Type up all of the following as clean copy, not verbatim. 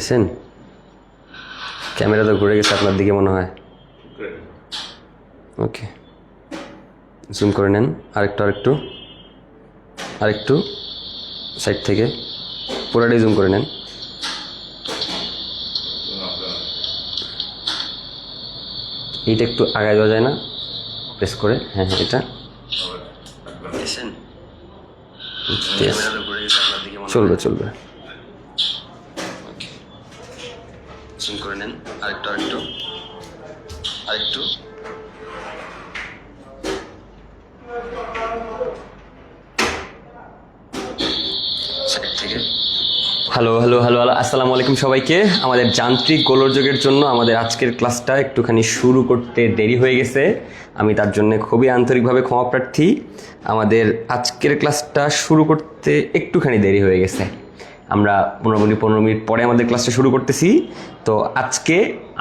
দেখছেন ক্যামেরা তো ঘুরে গেছে আপনার দিকে মনে হয়। ওকে, জুম করে নেন আরেকটু সাইড থেকে পুরাটাই জুম করে নেন। এইটা একটু আগায় দেওয়া যায় না, প্রেস করে? হ্যাঁ, এটা চলবে। জুম করে নেন আরেকটু হ্যালো আসসালামু আলাইকুম সবাইকে। আমাদের যান্ত্রিক গোলযোগের জন্য আমাদের আজকের ক্লাসটা একটুখানি শুরু করতে দেরি হয়ে গেছে, আমি তার জন্য খুবই আন্তরিকভাবে ক্ষমা প্রার্থী। আমাদের আজকের ক্লাসটা শুরু করতে একটুখানি দেরি হয়ে গেছে, আমরা 15 মিনিট পরে আমাদের ক্লাসটা শুরু করতেছি। তো আজকে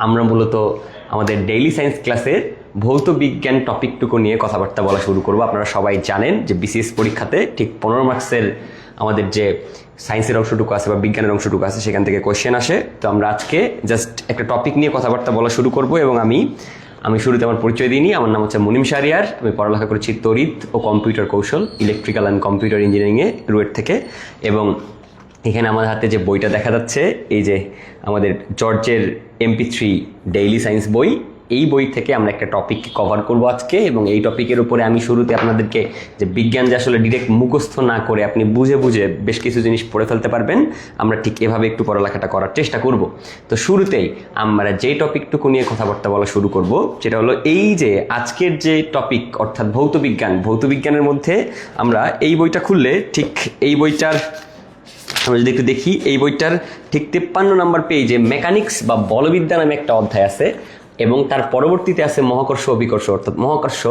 আমরা মূলত আমাদের ডেইলি সায়েন্স ক্লাসের ভৌত বিজ্ঞান টপিকটুকু নিয়ে কথাবার্তা বলা শুরু করব। আপনারা সবাই জানেন যে বিসিএস পরীক্ষাতে ঠিক 15 মার্কসের আমাদের যে সায়েন্সের অংশটুকু আছে বা বিজ্ঞানের অংশটুকু আছে সেখান থেকে কোয়েশ্চেন আসে। তো আমরা আজকে জাস্ট একটা টপিক নিয়ে কথাবার্তা বলা শুরু করব এবং আমি শুরুতে আমার পরিচয় দিইনি। আমার নাম হচ্ছে মুনিম শাহরিয়ার, আমি পড়ালেখা করেছি তড়িৎ ও কম্পিউটার কৌশল, ইলেকট্রিক্যাল অ্যান্ড কম্পিউটার ইঞ্জিনিয়ারিংয়ে রুয়েট থেকে। এবং এখানে আমার হাতে যে বইটা দেখা যাচ্ছে এই যে আমাদের জর্জের MP3 ডেইলি সায়েন্স বই, এই বই থেকে আমরা একটা টপিক কভার করব আজকে। এবং এই টপিকের উপরে আমি শুরুতে আপনাদেরকে যে বিজ্ঞান যে আসলে ডিরেক্ট মুখস্থ না করে আপনি বুঝে বেশ কিছু জিনিস পড়ে ফেলতে পারবেন, আমরা ঠিক এভাবে একটু পড়ালেখাটা করার চেষ্টা করব। তো শুরুতেই আমরা যেই টপিকটুকু নিয়ে কথাবার্তা বলা শুরু করব সেটা হলো এই যে আজকের যে টপিক অর্থাৎ ভৌত বিজ্ঞানের মধ্যে আমরা এই বইটা খুললে ঠিক এই বইটার আমরা যদি একটু দেখি, এই বইটার ঠিক 53 নম্বর পেজে মেকানিক্স বা বলবিদ্যা নামে একটা অধ্যায় আছে এবং তার পরবর্তীতে আছে মহাকর্ষ অভিকর্ষ অর্থাৎ মহাকর্ষ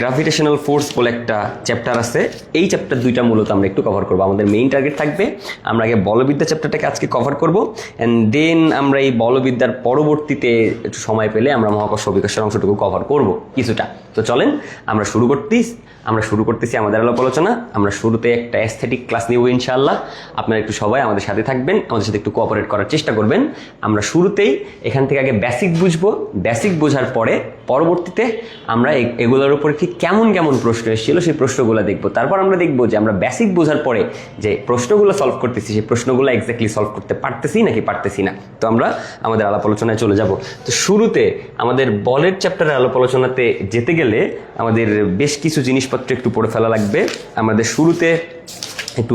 গ্রাভিটেশনাল ফোর্স বলে একটা চ্যাপ্টার আছে। এই চ্যাপ্টার দুইটা মূলত আমরা একটু কভার করবো। আমাদের মেইন টার্গেট থাকবে আমরা আগে বলবিদ্যা চ্যাপ্টারটাকে আজকে কভার করব, অ্যান্ড দেন আমরা এই বলবিদ্যার পরবর্তীতে একটু সময় পেলে আমরা মহাকর্ষ অভিকর্ষের অংশটুকু কভার করব কিছুটা। তো চলেন আমরা শুরু করতেছি আমাদের আলোচনা। আমরা শুরুতে একটা অ্যাস্থেটিক ক্লাস নিব ইনশাআল্লাহ। আপনারা একটু সবাই আমাদের সাথে থাকবেন, আমাদের সাথে একটু কোঅপারেট করার চেষ্টা করবেন। আমরা শুরুতেই এখান থেকে আগে বেসিক বুঝবো, বেসিক বোঝার পরে পরবর্তীতে আমরা এগুলোর উপরে ঠিক কেমন প্রশ্ন এসেছিল সেই প্রশ্নগুলো দেখবো। তারপর আমরা দেখবো যে আমরা বেসিক বোঝার পরে যে প্রশ্নগুলো সলভ করতেছি সেই প্রশ্নগুলো এক্স্যাক্টলি সলভ করতে পারতেছি নাকি পারতেছি না। তো আমরা আমাদের আলাপ আলোচনায় চলে যাব। তো শুরুতে আমাদের বলের চ্যাপ্টারের আলাপ আলোচনাতে যেতে গেলে আমাদের বেশ কিছু জিনিসপত্র একটু পড়ে ফেলা লাগবে। আমাদের শুরুতে একটু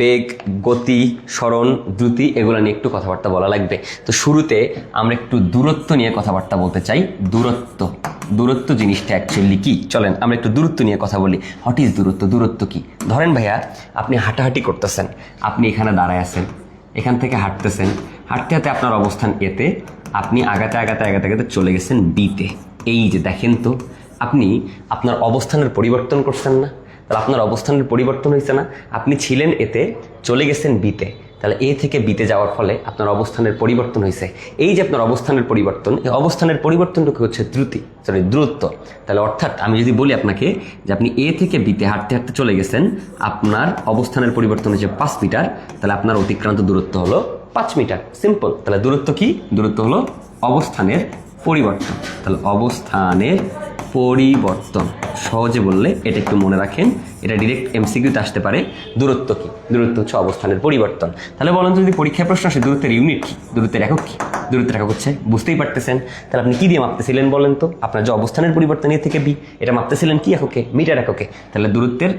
বেগ, গতি, সরণ, দ্রুতি এগুলো নিয়ে একটু কথাবার্তা বলা লাগবে। তো শুরুতে আমরা একটু দূরত্ব নিয়ে কথাবার্তা বলতে চাই। দূরত্ব জিনিসটা অ্যাকচুয়ালি কি, চলেন আমরা একটু দূরত্ব নিয়ে কথা বলি। হোয়াট ইজ দূরত্ব কি? ধরেন ভাইয়া আপনি হাঁটাহাঁটি করতেছেন, আপনি এখানে দাঁড়ায় আছেন, এখান থেকে হাঁটতে আপনার অবস্থান এতে, আপনি আগাতে চলে গেছেন বিতে। এই যে দেখেন তো আপনি আপনার অবস্থানের পরিবর্তন করছেন না? তাহলে আপনার অবস্থানের পরিবর্তন হয়েছে না? আপনি ছিলেন এতে, চলে গেছেন বিতে, তাহলে এ থেকে বিতে যাওয়ার ফলে আপনার অবস্থানের পরিবর্তন হয়েছে। এই যে আপনার অবস্থানের পরিবর্তন, এই অবস্থানের পরিবর্তনটুকু হচ্ছে দূরত্ব। তাহলে অর্থাৎ আমি যদি বলি আপনাকে যে আপনি এ থেকে বিতে হাঁটতে চলে গেছেন, আপনার অবস্থানের পরিবর্তন হচ্ছে 5 মিটার, তাহলে আপনার অতিক্রান্ত দূরত্ব হলো 5 মিটার। সিম্পল। তাহলে দূরত্ব কি? দূরত্ব হলো অবস্থানের পরিবর্তন। তাহলে অবস্থানের পরিবর্তন সহজে বললে এটা একটু মনে রাখেন, এটা ডিরেক্ট MCQতে আসতে পারে। দূরত্ব কি? দূরত্ব হচ্ছে অবস্থানের পরিবর্তন। তাহলে বলেন যদি পরীক্ষায় প্রশ্ন আসে দূরত্বের ইউনিট কি, দূরত্বের একক কি? দূরত্বের একক হচ্ছে, বুঝতেই পারতেছেন, তাহলে আপনি কি দিয়ে মাপতেছিলেন বলেন তো? আপনার যে অবস্থানের পরিবর্তন এ থেকে বি, এটা মাপতেছিলেন কি এককে? মিটার এককে। তাহলে দূরত্বের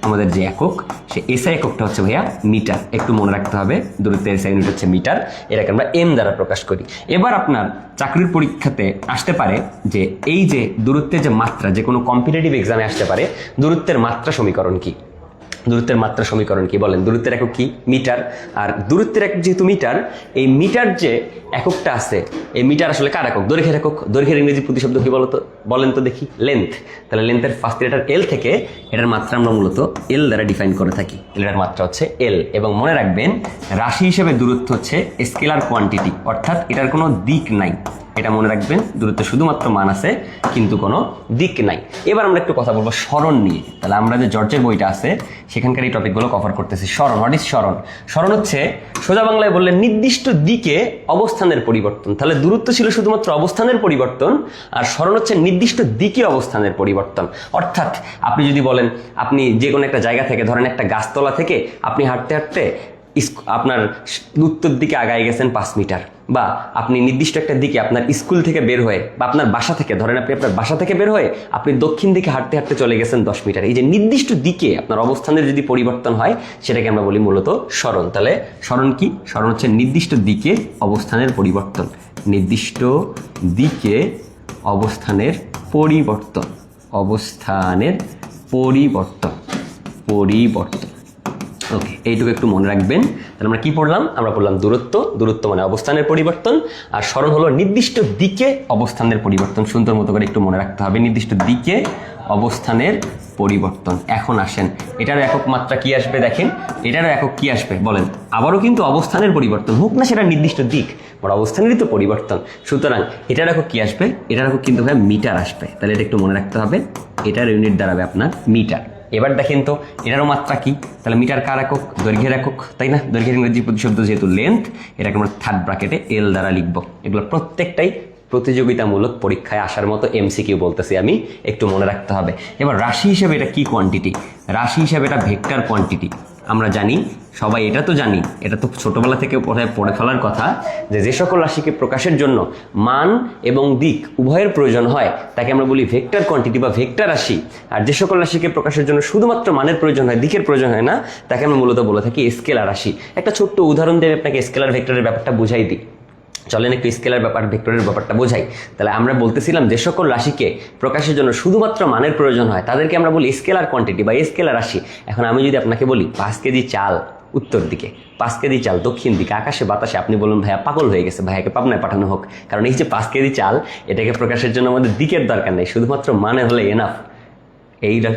আমাদের যে একক সে এসআই এককটা হচ্ছে ভাইয়া মিটার। একটু মনে রাখতে হবে দূরত্বের এসআই ইউনিট হচ্ছে মিটার, এটাকে আমরা এম দ্বারা প্রকাশ করি। এবার আপনার চাকরির পরীক্ষাতে আসতে পারে যে এই যে দূরত্বের যে মাত্রা, যে কোনো কম্পিটিটিভ এক্সামে আসতে পারে দূরত্বের মাত্রা সমীকরণ কি? বলেন? দূরত্বের একক কি? মিটার। আর দূরত্বের একক যেহেতু মিটার, এই মিটার যে এককটা আছে, এই মিটার আসলে কার একক? দৈর্ঘ্যের একক। দৈর্ঘ্যের ইংরেজি প্রতিশব্দ কি বলেন তো দেখি? লেন্থ। তাহলে লেন্থের ফার্স্ট লেটার এল থেকে এটার মাত্রা আমরা মূলত এল দ্বারা ডিফাইন করে থাকি। এটার মাত্রা হচ্ছে এল। এবং মনে রাখবেন রাশি হিসেবে দূরত্ব হচ্ছে স্কেলার কোয়ান্টিটি, অর্থাৎ এটার কোনো দিক নাই। এটা মনে রাখবেন, দূরত্ব শুধুমাত্র মান আছে কিন্তু কোনো দিক নাই। এবার আমরা একটু কথা বলবো স্মরণ নিয়ে। তাহলে আমরা যে জর্জের বইটা আছে সেখানকার এই টপিকগুলো কভার করতেছি। স্মরণ, হোয়াট ইজ স্মরণ? স্মরণ হচ্ছে সোজা বাংলায় বললে নির্দিষ্ট দিকে অবস্থানের পরিবর্তন। তাহলে দূরত্ব ছিল শুধুমাত্র অবস্থানের পরিবর্তন, আর স্মরণ হচ্ছে নির্দিষ্ট দিকে অবস্থানের পরিবর্তন। অর্থাৎ আপনি যদি বলেন আপনি যে কোনো একটা জায়গা থেকে, ধরেন একটা গাছতলা থেকে আপনি হাঁটতে হাঁটতে আপনার উত্তর দিকে আগায় গেছেন 5 মিটার, বা আপনি নির্দিষ্ট একটা দিকে আপনার স্কুল থেকে বের হয়ে বা আপনার বাসা থেকে, ধরেন আপনি আপনার বাসা থেকে বের হয়ে আপনি দক্ষিণ দিকে হাঁটতে হাঁটতে চলে গেছেন 10 মিটার। এই যে নির্দিষ্ট দিকে আপনার অবস্থানের যদি পরিবর্তন হয় সেটাকে আমরা বলি মূলত স্মরণ। তাহলে স্মরণ কি? স্মরণ হচ্ছে নির্দিষ্ট দিকে অবস্থানের পরিবর্তন। নির্দিষ্ট দিকে অবস্থানের পরিবর্তন, অবস্থানের পরিবর্তন, পরিবর্তন। ওকে, এইটুকু একটু মনে রাখবেন। তাহলে আমরা কি পড়লাম? আমরা পড়লাম দূরত্ব। দূরত্ব মানে অবস্থানের পরিবর্তন, আর স্মরণ হলো নির্দিষ্ট দিকে অবস্থানের পরিবর্তন। সুন্দর মতো করে একটু মনে রাখতে হবে, নির্দিষ্ট দিকে অবস্থানের পরিবর্তন। এখন আসেন, এটারও একক মাত্রা কি আসবে দেখেন, এটারও একক কি আসবে বলেন? আবারও কিন্তু অবস্থানের পরিবর্তন, হোক না সেটা নির্দিষ্ট দিক, বড় অবস্থানেরই তো পরিবর্তন। সুতরাং এটার একক কি আসবে? এটার একক কিন্তু ভাই মিটার আসবে। তাহলে এটা একটু মনে রাখতে হবে, এটার ইউনিট দাঁড়াবে আপনার মিটার। এবার দেখেন তো এটারও মাত্রা কি? তাহলে মিটার কার একক? দৈর্ঘ্যের একক, তাই না? দৈর্ঘ্যের ইংরেজি প্রতিশব্দ যেহেতু লেন্থ, এটাকে আমরা থার্ড ব্র্যাকেটে এল দ্বারা লিখবো। এগুলো প্রত্যেকটাই প্রতিযোগিতামূলক পরীক্ষায় আসার মতো এমসিকিউ বলতেছি আমি, একটু মনে রাখতে হবে। এবার রাশি হিসেবে এটা কি কোয়ান্টিটি? রাশি হিসেবে এটা ভেক্টর কোয়ান্টিটি। আমরা জানি, সবাই এটা তো জানি, এটা তো ছোটবেলা থেকে পড়ে ফেলার কথা, যে সকল রাশিকে প্রকাশের জন্য মান এবং দিক উভয়ের প্রয়োজন হয় তাকে আমরা বলি ভেক্টর কোয়ান্টিটি বা ভেক্টর রাশি। আর যে সকল রাশিকে প্রকাশের জন্য শুধুমাত্র মানের প্রয়োজন হয়, দিকের প্রয়োজন হয় না, তাকে আমরা মূলত বলে থাকি স্কেলার রাশি। একটা ছোট্ট উদাহরণ দিয়ে আপনাকে স্কেলার ভেক্টরের ব্যাপারটা বুঝাই দিই। চলেন একটু স্কেলার ব্যাপার, ভেক্টরের ব্যাপারটা বোঝাই। তাহলে আমরা বলতেছিলাম যে সকল রাশিকে প্রকাশের জন্য শুধুমাত্র মানের প্রয়োজন হয় তাদেরকে আমরা বলি স্কেলার কোয়ান্টিটি বা স্কেলার রাশি। এখন আমি যদি আপনাকে বলি 5 কেজি চাল উত্তর দিকে, 5 কেজি চাল দক্ষিণ দিকে, আকাশে বাতাসে, আপনি বলুন ভাইয়া পাগল হয়ে গেছে, ভাইয়াকে পাবনায় পাঠানো হোক। কারণ এই যে 5 কেজি চাল, এটাকে প্রকাশের জন্য আমাদের দিকের দরকার নেই, শুধুমাত্র মানে হলে এনাফ।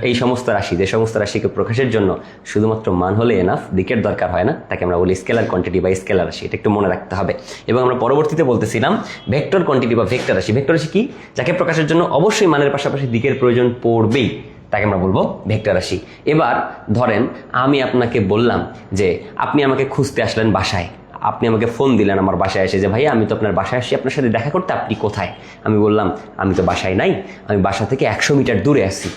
এই সমস্ত রাশি, যে সমস্ত রাশিকে প্রকাশের জন্য শুধুমাত্র মান হলে এনাফ, দিকের দরকার হয় না, তাকে আমরা বলি স্কেলার কোয়ান্টিটি বা স্কেলার রাশি। এটা একটু মনে রাখতে হবে। এবং আমরা পরবর্তীতে বলতেছিলাম ভেক্টর কোয়ান্টিটি বা ভেক্টর রাশি। ভেক্টর রাশি কি? যাকে প্রকাশের জন্য অবশ্যই মানের পাশাপাশি দিকের প্রয়োজন পড়বেই, তাকে আমরা বলবো ভেক্টর রাশি। এবার ধরেন আমি আপনাকে বললাম যে আপনি আমাকে খুঁজতে আসলেন বাসায়, আপনি আমাকে ফোন দিলেন আমার বাসায় এসে যে ভাই আমি তো আপনার বাসায় আসছি আপনার সাথে দেখা করতে, আপনি কোথায়? আমি বললাম আমি তো বাসায় নাই, আমি বাসা থেকে 100 মিটার দূরে আছি।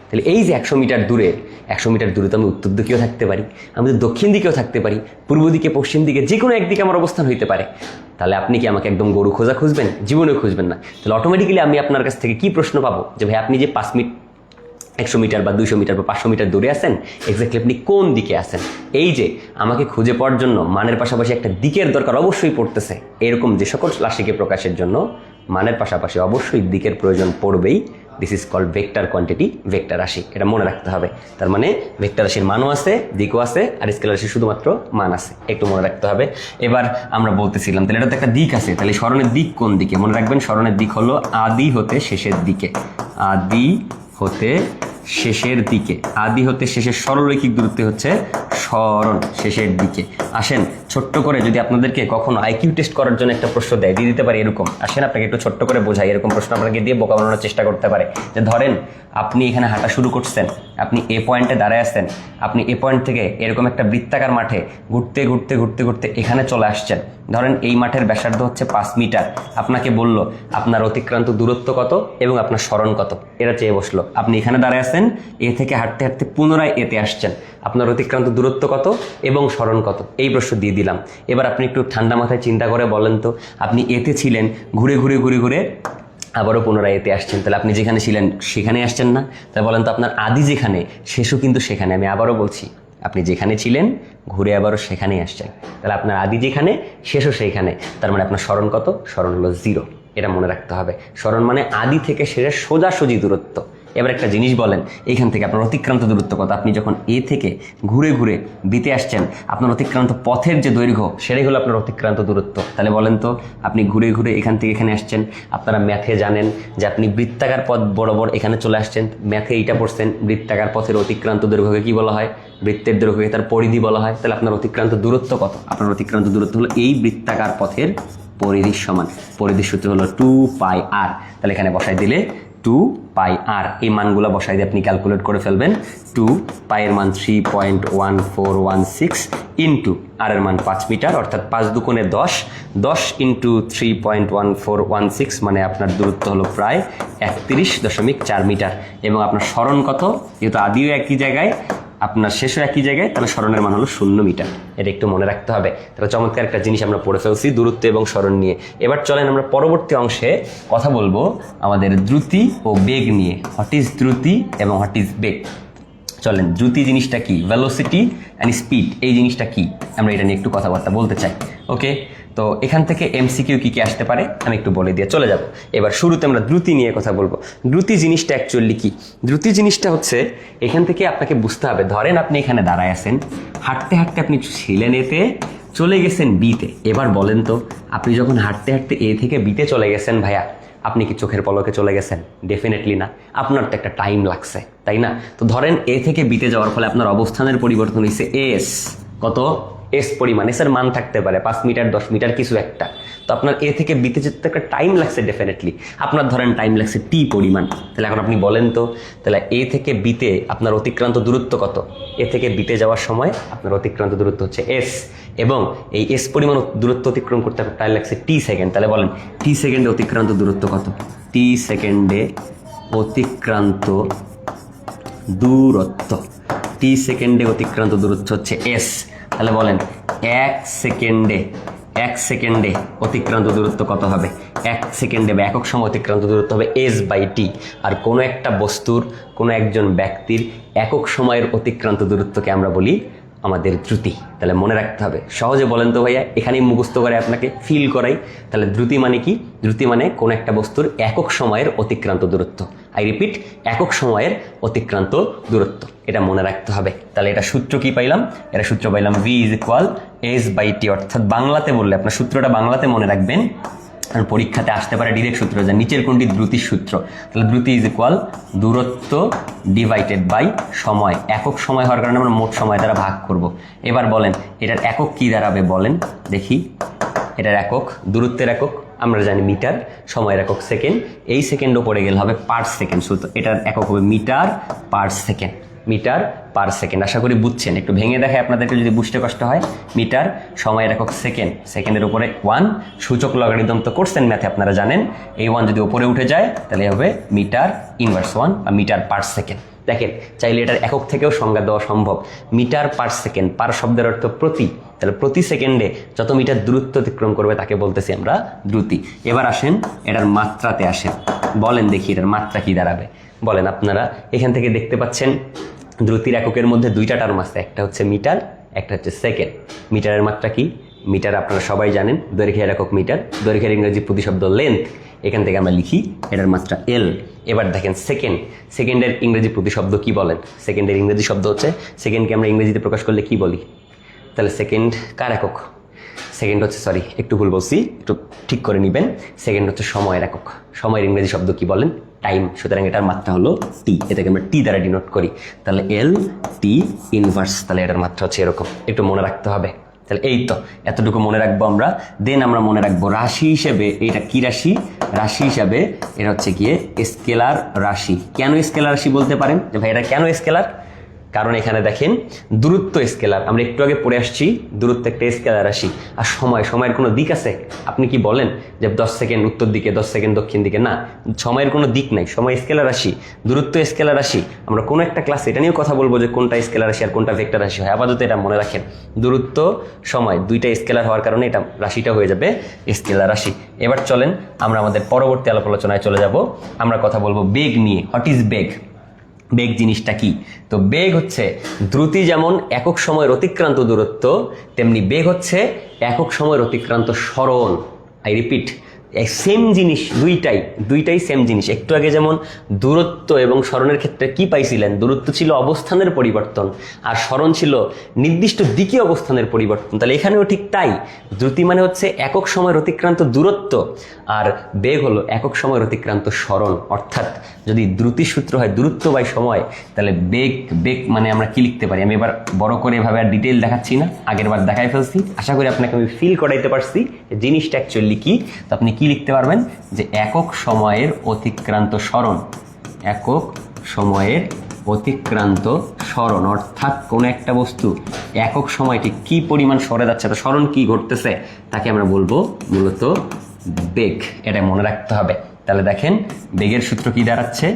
তাহলে এই যে 100 মিটার দূরে, 100 মিটার দূরে তো আমি উত্তর দিকেও থাকতে পারি, আমি তো দক্ষিণ দিকেও থাকতে পারি, পূর্ব দিকে, পশ্চিম দিকে, যে কোনো একদিকে আমার অবস্থান হইতে পারে। তাহলে আপনি কি আমাকে একদম গরু খোঁজা খুঁজবেন? জীবনেও খুঁজবেন না। তাহলে অটোমেটিক্যালি আমি আপনার কাছ থেকে কি প্রশ্ন পাবো যে ভাই আপনি যে 100 মিটার বা 200 মিটার বা 500 মিটার দূরে আছেন, এক্স্যাক্টলি আপনি কোন দিকে আছেন? এই যে আমাকে খুঁজে পাওয়ার জন্য মানের পাশাপাশি একটা দিকের দরকার অবশ্যই পড়তেছে। এরকম যে সকল রাশিকে প্রকাশের জন্য মানের পাশাপাশি অবশ্যই দিকের প্রয়োজন পড়বেই। This is called vector quantity, vector রাশি। এটা মনে রাখতে হবে। তার মানে ভেক্টর রাশির মানও আছে, দিকও আছে, আর স্কেলার রাশির শুধুমাত্র মান আছে, একটু মনে রাখতে হবে। এবার আমরা বলতেছিলাম তাহলে এটা তো একটা দিক আছে, তাহলে স্মরণের দিক কোন দিকে? মনে রাখবেন স্মরণের দিক হলো আদি হতে শেষের দিকে, আদি হতে শেষের দিকে, আদি হতে শেষের সরলরৈখিক দূরত্ব হচ্ছে স্মরণ, শেষের দিকে। আসেন ছোট্ট করে যদি আপনাদেরকে কখনো আইকিউ টেস্ট করার জন্য একটা প্রশ্ন দেয়, দিয়ে দিতে পারে এরকম। আসেন আপনাকে একটু ছোট্ট করে বোঝাই, এরকম প্রশ্ন আপনাকে দিয়ে বোকা বানানোর চেষ্টা করতে পারে। যে ধরেন আপনি এখানে হাঁটা শুরু করছেন, আপনি এ পয়েন্টে দাঁড়ায় আসছেন, আপনি এ পয়েন্ট থেকে এরকম একটা বৃত্তাকার মাঠে ঘুরতে ঘুরতে ঘুরতে ঘুরতে এখানে চলে আসছেন। ধরেন এই মাঠের ব্যাসার্ধ হচ্ছে 5 মিটার। আপনাকে বলল আপনার অতিক্রান্ত দূরত্ব কত এবং আপনার স্মরণ কত, এটা চেয়ে বসলো। আপনি এখানে দাঁড়ায় আছেন, এ থেকে হাঁটতে হাঁটতে পুনরায় এতে আসছেন, আপনার অতিক্রান্ত দূরত্ব কত এবং স্মরণ কত, এই প্রশ্ন দিয়ে দিলাম। এবার আপনি একটু ঠান্ডা মাথায় চিন্তা করে বলেন তো, আপনি এতে ছিলেন, ঘুরে ঘুরে ঘুরে ঘুরে আবারও পুনরায় এতে আসছেন, তাহলে আপনি যেখানে ছিলেন সেখানে আসছেন না? তাই বলেন তো আপনার আদি যেখানে শেষও কিন্তু সেখানে। আমি আবারও বলছি, আপনি যেখানে ছিলেন ঘুরে আবারও সেখানেই আসছেন, তাহলে আপনার আদি যেখানে শেষও সেইখানে। তার মানে আপনার স্মরণ কত? স্মরণ হলো 0। এটা মনে রাখতে হবে। স্মরণ মানে আদি থেকে শেষের সোজাসুজি দূরত্ব। এবার একটা জিনিস বলেন, এইখান থেকে আপনার অতিক্রান্ত দূরত্ব কত? আপনি যখন এ থেকে ঘুরে ঘুরে বিতে আসছেন, আপনার অতিক্রান্ত পথের যে দৈর্ঘ্য সেটাই হলো আপনার অতিক্রান্ত দূরত্ব। তাহলে বলেন তো আপনি ঘুরে ঘুরে এখান থেকে এখানে আসছেন, আপনারা ম্যাথে জানেন যে আপনি বৃত্তাকার পথ বরাবর এখানে চলে আসছেন, ম্যাথে এইটা পড়ছেন, বৃত্তাকার পথের অতিক্রান্ত দৈর্ঘ্যকে কি বলা হয়? বৃত্তের দৈর্ঘ্যকে তার পরিধি বলা হয়। তাহলে আপনার অতিক্রান্ত দূরত্ব কত? আপনার অতিক্রান্ত দূরত্ব হলো এই বৃত্তাকার পথের পরিধির সমান। পরিধির সূত্র হলো 2πr। তাহলে এখানে বসাই দিলে 2πr, এই মানগুলো বসাই দিয়ে আপনি ক্যালকুলেট করে ফেলবেন। 2π এর মান 3.1416 ইন্টু আর এর মান 5 মিটার, অর্থাৎ 5 দুগুণে 10, 10 ইন্টু 3.1416 মানে আপনার দূরত্ব হলো প্রায় 31.4 মিটার। এবং আপনার সরণ কত, যেহেতু আদিও একই জায়গায় আপনার শেষও একই জায়গায়, তাহলে সরণের মান হলো 0 মিটার। এটা একটু মনে রাখতে হবে। তাহলে চমৎকার একটা জিনিস আমরা পড়ে ফেলছি দূরত্ব এবং সরণ নিয়ে। এবার চলেন আমরা পরবর্তী অংশে কথা বলবো আমাদের দ্রুতি ও বেগ নিয়ে। হোয়াট ইজ দ্রুতি এবং হোয়াট ইজ বেগ। চলেন, দ্রুতি জিনিসটা কি, ভেলোসিটি অ্যান্ড স্পিড এই জিনিসটা কি, আমরা এটা নিয়ে একটু কথাবার্তা বলতে চাই। ওকে, তো এখান থেকে এমসিকিউ কি কি আসতে পারে আমি একটু বলে দিয়ে চলে যাব। এবার শুরুতে আমরা দ্রুতি নিয়ে কথা বলবো। দ্রুতি জিনিসটা অ্যাকচুয়ালি কি? দ্রুতি জিনিসটা হচ্ছে, এখান থেকে আপনাকে বুঝতে হবে, ধরেন আপনি এখানে দাঁড়ায় আছেন, হাঁটতে হাঁটতে আপনি ছিলেন এতে, চলে গেছেন বিতে। এবার বলেন তো, আপনি যখন হাঁটতে হাঁটতে এ থেকে বিতে চলে গেছেন ভাইয়া, আপনি কি চোখের পলকে চলে গেছেন? ডেফিনেটলি না, আপনার তো একটা টাইম লাগছে, তাই না? তো ধরেন এ থেকে বিতে যাওয়ার ফলে আপনার অবস্থানের পরিবর্তন হয়েছে এস, কত এস পরিমাণ। এসের মান থাকতে পারে 5 মিটার 10 মিটার কিছু একটা। তো আপনার এ থেকে বিতে যেতে একটা টাইম লাগছে ডেফিনেটলি, আপনার ধরেন টাইম লাগছে টি পরিমাণ। তাহলে এখন আপনি বলেন তো, তাহলে এ থেকে বিতে আপনার অতিক্রান্ত দূরত্ব কত? এ থেকে বিতে যাওয়ার সময় আপনার অতিক্রান্ত দূরত্ব হচ্ছে এস, এবং এই এস পরিমাণ দূরত্ব অতিক্রম করতে টাইম লাগছে টি সেকেন্ড। তাহলে বলেন টি সেকেন্ডে অতিক্রান্ত দূরত্ব কত? টি সেকেন্ডে অতিক্রান্ত দূরত্ব, টি সেকেন্ডে অতিক্রান্ত দূরত্ব হচ্ছে এস। তাহলে বলেন এক সেকেন্ডে অতিক্রান্ত দূরত্ব কত হবে? 1 সেকেন্ডে বা একক সময় অতিক্রান্ত দূরত্ব হবে এস বাই টি। আর কোনো একটা বস্তুর, কোনো একজন ব্যক্তির একক সময়ের অতিক্রান্ত দূরত্বকে আমরা বলি আমাদের দ্রুতি। তাহলে মনে রাখতে হবে। সহজে বলেন তো ভাইয়া, এখানেই মুখস্থ করে আপনাকে ফিল করাই। তাহলে দ্রুতি মানে কি? দ্রুতি মানে কোনো একটা বস্তুর একক সময়ের অতিক্রান্ত দূরত্ব। আই রিপিট, একক সময়ের অতিক্রান্ত দূরত্ব, এটা মনে রাখতে হবে। তাহলে এটা সূত্র কি পাইলাম? এটা সূত্র পাইলাম v is equal S by T. অর্থাৎ বাংলাতে বললে, আপনার সূত্রটা বাংলাতে মনে রাখবেন, আর পরীক্ষাতে আসতে পারে ডিরেক্ট সূত্র, যে নিচের কোনটি দ্রুতির সূত্র। তাহলে দ্রুতি ইজ ইকুয়াল দূরত্ব ডিভাইডেড বাই সময়। একক সময় হওয়ার কারণে আমরা মোট সময় দ্বারা ভাগ করব। এবার বলেন এটার একক কি দাঁড়াবে? বলেন দেখি, এটার একক, দূরত্বের একক আমরা জানি মিটার, সময়ের একক সেকেন্ড, এই সেকেন্ডও পড়ে গেলে হবে পার সেকেন্ড। সূত্র এটার একক হবে metre per second, metre per second. আশা করি বুঝছেন। একটু ভেঙে দেখায় আপনাদেরকে যদি বুঝতে কষ্ট হয়। মিটার, সময়ের একক সেকেন্ড, সেকেন্ডের উপরে 1, সূচক লগারিদম তো করছেন ম্যাথে আপনারা জানেন। এই 1 যদি উপরে উঠে যায় তাহলে হবে মিটার ইনভার্স 1 বা মিটার পার সেকেন্ড। দেখেন, চাইলে এটার একক থেকেও সংজ্ঞা দেওয়া সম্ভব। মিটার পার সেকেন্ড, পার শব্দের অর্থ প্রতি। তাহলে প্রতি সেকেন্ডে যত মিটার দূরত্ব অতিক্রম করবে তাকে বলতেছি আমরা দ্রুতি। এবার আসেন এটার মাত্রাতে আসেন। বলেন দেখি এটার মাত্রা কি দাঁড়াবে? বলেন আপনারা এখান থেকে দেখতে পাচ্ছেন দ্রুতির এককের মধ্যে দুইটা টার্ম আছে, একটা হচ্ছে মিটার, একটা হচ্ছে সেকেন্ড। মিটারের মাত্রা কি? মিটার আপনারা সবাই জানেন, দৈর্ঘ্যের একক মিটার, দৈর্ঘ্যের ইংরেজি প্রতিশব্দ লেন্থ। এখান থেকে আমরা লিখি এটার মাত্রা এল। এবার দেখেন সেকেন্ড, সেকেন্ডের ইংরেজি প্রতিশব্দ কি বলেন? সেকেন্ডের ইংরেজি শব্দ হচ্ছে, সেকেন্ডকে আমরা ইংরেজিতে প্রকাশ করলে কি বলি? তাহলে সেকেন্ড কার একক? সেকেন্ড হচ্ছে, সরি একটু ভুল বলছি, একটু ঠিক করে নেবেন। সেকেন্ড হচ্ছে সময়ের একক। সময়ের ইংরেজি শব্দ কি বলেন? টাইম। সুতরাং এটার মাত্রা হলো টি, এটাকে আমরা টি দ্বারা ডিনোট করি। তাহলে এল টি ইনভার্স, তাহলে এটার মাত্রা হচ্ছে এরকম। একটু মনে রাখতে হবে। তাহলে এই তো এতটুকু মনে রাখবো আমরা। দেন আমরা মনে রাখবো রাশি হিসেবে, এটা কি রাশি? রাশি হিসাবে এটা হচ্ছে গিয়ে স্কেলার রাশি। কেন স্কেলার রাশি বলতে পারেন যে ভাই এটা কেন স্কেলার? কারণ এখানে দেখেন দূরত্ব স্কেলার, আমরা একটু আগে পড়ে আসছি, দূরত্ব একটা স্কেলার রাশি। আর সময়ের কোনো দিক আছে? আপনি কি বলেন যে 10 সেকেন্ড উত্তর দিকে 10 সেকেন্ড দক্ষিণ দিকে? না, সময়ের কোনো দিক নাই, সময় স্কেলার রাশি, দূরত্ব স্কেলার রাশি। আমরা কোনো একটা ক্লাসে এটা নিয়েও কথা বলবো যে কোনটা স্কেলার রাশি আর কোনটা ভেক্টর রাশি হয়। আপাতত এটা মনে রাখেন, দূরত্ব সময় দুইটা স্কেলার হওয়ার কারণে এটা রাশিটা হয়ে যাবে স্কেলার রাশি। এবার চলেন আমরা আমাদের পরবর্তী আলাপ আলোচনায় চলে যাব। আমরা কথা বলবো বেগ নিয়ে। হোয়াট ইজ বেগ? বেগ জিনিসটা কি? তো বেগ হচ্ছে দ্রুতি যেমন একক সময়ের অতিক্রান্ত দূরত্ব, তেমনি বেগ হচ্ছে একক সময়ের অতিক্রান্ত সরণ। আই রিপিট, সেম জিনিস, দুইটাই সেম জিনিস। একটু আগে যেমন দূরত্ব এবং স্মরণের ক্ষেত্রে কি পাইছিলেন, দূরত্ব ছিল অবস্থানের পরিবর্তন আর স্মরণ ছিল নির্দিষ্ট দিকে অবস্থানের পরিবর্তন। তাহলে এখানেও ঠিক তাই, দ্রুতি মানে হচ্ছে একক সময়ের অতিক্রান্ত দূরত্ব, আর বেগ হলো একক সময়ের অতিক্রান্ত স্মরণ। অর্থাৎ যদি দ্রুতি সূত্র হয় দূরত্ব বাই সময়, তাহলে বেগ মানে আমরা কি লিখতে পারি? আমি এবার বড় করে এভাবে আর ডিটেইল দেখাচ্ছি না, আগের বার দেখাই ফেলছি। আশা করি আপনাকে আমি ফিল করাইতে পারছি জিনিসটা অ্যাকচুয়ালি কি। তো আপনি কি লিখতে পারবেন যে একক সময়ের অতিক্রান্ত স্মরণ, একক সময়ের অতিক্রান্ত স্মরণ, অর্থাৎ কোনো একটা বস্তু একক সময়টি কি পরিমাণ সরে যাচ্ছে, তো স্মরণ কি ঘটতেছে তাকে আমরা বলবো মূলত বেগ। এটা মনে রাখতে হবে। তাহলে দেখেন বেগের সূত্র কি দাঁড়াচ্ছে,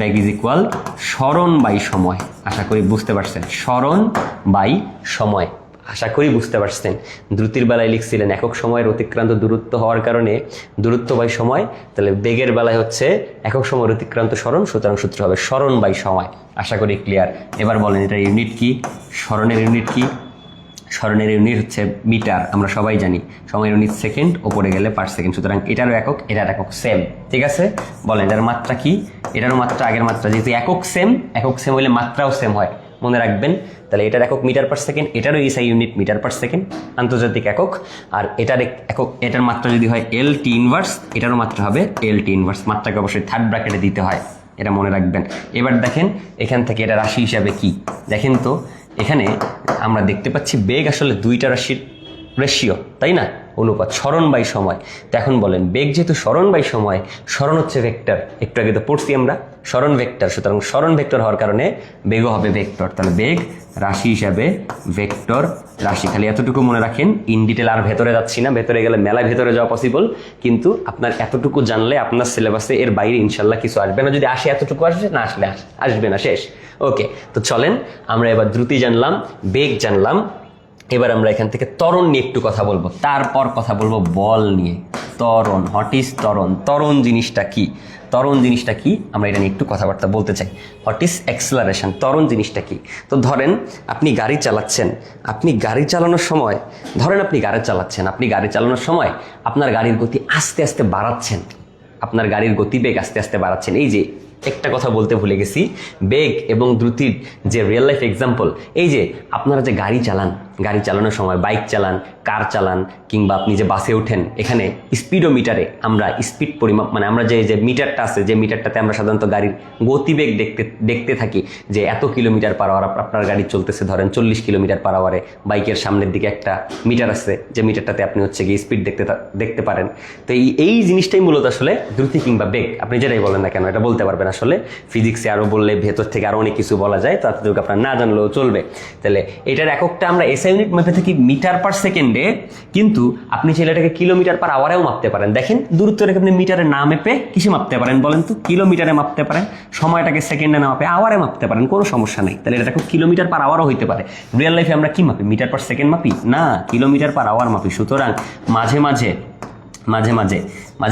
বেগ ইজ ইকুয়াল স্মরণ বাই সময়। আশা করি বুঝতে পারছেন, স্মরণ বাই সময়, আশা করি বুঝতে পারছেন। দ্রুতির বেলায় লিখছিলেন একক সময়ের অতিক্রান্ত দূরত্ব হওয়ার কারণে দূরত্ব বাই সময়, তাহলে বেগের বেলায় হচ্ছে একক সময়ের অতিক্রান্ত স্মরণ, সুতরাং সূত্র হবে স্মরণ বাই সময়। আশা করি ক্লিয়ার। এবার বলেন এটা ইউনিট কি, স্মরণের ইউনিট কি? স্মরণের ইউনিট হচ্ছে মিটার, আমরা সবাই জানি। সময়ের ইউনিট সেকেন্ড, ওপরে গেলে পার সেকেন্ড, সুতরাং এটারও একক এটার একক সেম। ঠিক আছে, বলেন এটার মাত্রা কি? এটারও মাত্রা আগের মাত্রা, যেহেতু একক সেম হইলে মাত্রাও সেম হয়, মনে রাখবেন। তাহলে এটার একক মিটার পার সেকেন্ড, এটারও SI unit metre per second, আন্তর্জাতিক একক। আর এটার একক, এটার মাত্রা যদি হয় LT ইনভার্স, এটারও মাত্রা হবে LT ইনভার্স। মাত্রাকে অবশ্যই থার্ড ব্র্যাকেটে দিতে হয়, এটা মনে রাখবেন। এবার দেখেন এখান থেকে এটা রাশি হিসাবে কি দেখেন তো, এখানে আমরা দেখতে পাচ্ছি বেগ আসলে দুইটা রাশির রেশিও, তাই না, অনুপাত, স্মরণ বাই সময়। তো এখন বলেন বেগ যেহেতু স্মরণ বাই সময়, স্মরণ হচ্ছে ভেক্টর, একটু আগে তো পড়ছি আমরা স্মরণ ভেক্টর, সুতরাং স্মরণ ভেক্টর হওয়ার কারণে বেগও হবে ভেক্টর। তাহলে বেগ রাশি হিসাবে ভেক্টর রাশি। খালি এতটুকু মনে রাখেন, ইন ডিটেল আর ভেতরে যাচ্ছি না, ভেতরে গেলে মেলায় ভেতরে যাওয়া পসিবল, কিন্তু আপনার এতটুকু জানলে আপনার সিলেবাসে এর বাইরে ইনশাল্লাহ কিছু আসবে না। যদি আসে এতটুকু আসবে, না আসলে আসবে না, শেষ। ওকে, তো চলেন আমরা এবার দ্রুতি জানলাম, বেগ জানলাম, এবার আমরা এখান থেকে ত্বরণ নিয়ে একটু কথা বলবো, তারপর কথা বলবো বল নিয়ে। ত্বরণ, হোয়াট ইজ ত্বরণ? ত্বরণ জিনিসটা কি? ত্বরণ জিনিসটা কি আমরা এটা নিয়ে একটু কথাবার্তা বলতে চাই। What is acceleration? ত্বরণ জিনিসটা কি? তো ধরেন আপনি গাড়ি চালাচ্ছেন, আপনি গাড়ি চালানোর সময়, আপনি গাড়ি চালানোর সময় আপনার গাড়ির গতি আস্তে আস্তে বাড়াচ্ছেন, আপনার গাড়ির গতিবেগ আস্তে আস্তে বাড়াচ্ছেন। এই যে একটা কথা বলতে ভুলে গেছি, বেগ এবং দ্রুতির যে রিয়েল লাইফ এক্সাম্পল, এই যে আপনারা যে গাড়ি চালানোর সময়, বাইক চালান, কার চালান, কিংবা আপনি যে বাসে ওঠেন, এখানে স্পিডোমিটারে আমরা স্পিড পরিমাপ, মানে আমরা যে মিটারটা আছে, যে মিটারটাতে আমরা সাধারণত গাড়ির গতিবেগ দেখতে থাকি, যে এত কিলোমিটার পার আওয়ার আপনার গাড়ি চলতেছে, ধরেন 40 কিলোমিটার পার আওয়ারে। বাইকের সামনের দিকে একটা মিটার আছে, যে মিটারটাতে আপনি হচ্ছে গিয়ে স্পিড দেখতে পারেন। তো এই জিনিসটাই মূলত আসলে দ্রুতি কিংবা বেগ, আপনি যেটাই বলেন না কেন এটা বলতে পারবেন। আসলে ফিজিক্সে আরো বললে ভেতর থেকে আরো অনেক কিছু বলা যায়, তো এতটুকু আপনার না জানলেও চলবে। তাহলে এটার এককটা আমরা এসআই ইউনিট মেপে থাকি মিটার পার সেকেন্ডে, কিন্তু আপনি চাইলে এটাকে কিলোমিটার পার আওয়ারেও মাপতে পারেন। দেখেন দূরত্ব রেখে আপনি মিটারে না মেপে কিসে মাপতে পারেন বলেন তো? কিলোমিটারে মাপতে পারেন। সময়টাকে সেকেন্ডে না মাপে আওয়ারে মাপতে পারেন, কোনো সমস্যা নেই। তাহলে এটা খুব কিলোমিটার পার আওয়ারও হইতে পারে। রিয়েল লাইফে আমরা কি মাপি? মিটার পার সেকেন্ড মাপি না, কিলোমিটার পার আওয়ার মাপি। সুতরাং মাঝে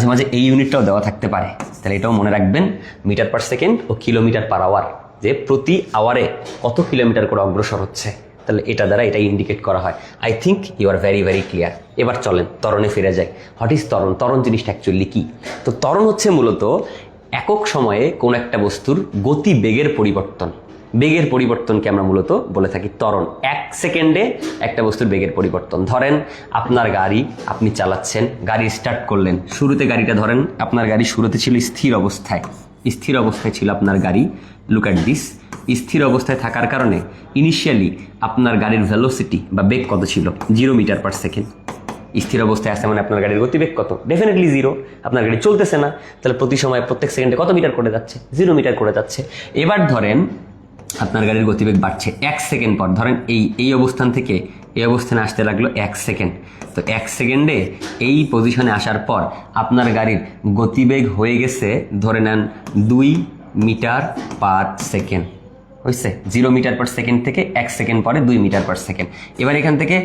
মাঝে এই ইউনিটটাও দেওয়া থাকতে পারে। তাহলে এটাও মনে রাখবেন, মিটার পার সেকেন্ড ও কিলোমিটার পার আওয়ার, যে প্রতি আওয়ারে কত কিলোমিটার করে অগ্রসর হচ্ছে, তাহলে এটা দ্বারা এটা ইন্ডিকেট করা হয়। I think you are very very clear. এবার চলেন ত্বরণে ফিরে যাই। হোয়াট ইজ ত্বরণ? ত্বরণ জিনিসটা অ্যাকচুয়ালি কি? তো ত্বরণ হচ্ছে মূলত একক সময়ে কোন একটা বস্তুর গতি বেগের পরিবর্তন। বেগের পরিবর্তনকে আমরা মূলত বলে থাকি ত্বরণ। 1 সেকেন্ডে একটা বস্তুর বেগের পরিবর্তন। ধরেন আপনার গাড়ি আপনি চালাচ্ছেন, গাড়ি স্টার্ট করলেন, শুরুতে গাড়িটা ধরেন আপনার গাড়ি শুরুতে ছিল স্থির অবস্থায় ছিল আপনার গাড়ি। লুক অ্যাট দিস, স্থির অবস্থায় থাকার কারণে ইনিশিয়ালি আপনার গাড়ির ভেলোসিটি বা বেগ কত ছিল? 0 মিটার পার সেকেন্ড। স্থির অবস্থায় আছে মানে আপনার গাড়ির গতিবেগ কত? ডেফিনেটলি 0। আপনার গাড়ি চলতেছে না, তাহলে প্রত্যেক সেকেন্ডে কত মিটার করে যাচ্ছে? 0 মিটার করে যাচ্ছে। এবার ধরেন আপনার গাড়ির গতিবেগ বাড়ছে 1 সেকেন্ড পর, ধরেন এই অবস্থান থেকে এই অবস্থানে আসতে লাগলো 1 সেকেন্ড। তো 1 সেকেন্ডে এই পজিশনে আসার পর আপনার গাড়ির গতিবেগ হয়ে গেছে ধরে নেন 2 মিটার পার সেকেন্ড। হয়েছে? 0 মিটার পার সেকেন্ড থেকে 1 সেকেন্ড পরে 2 মিটার পার সেকেন্ড। এবার এখান থেকে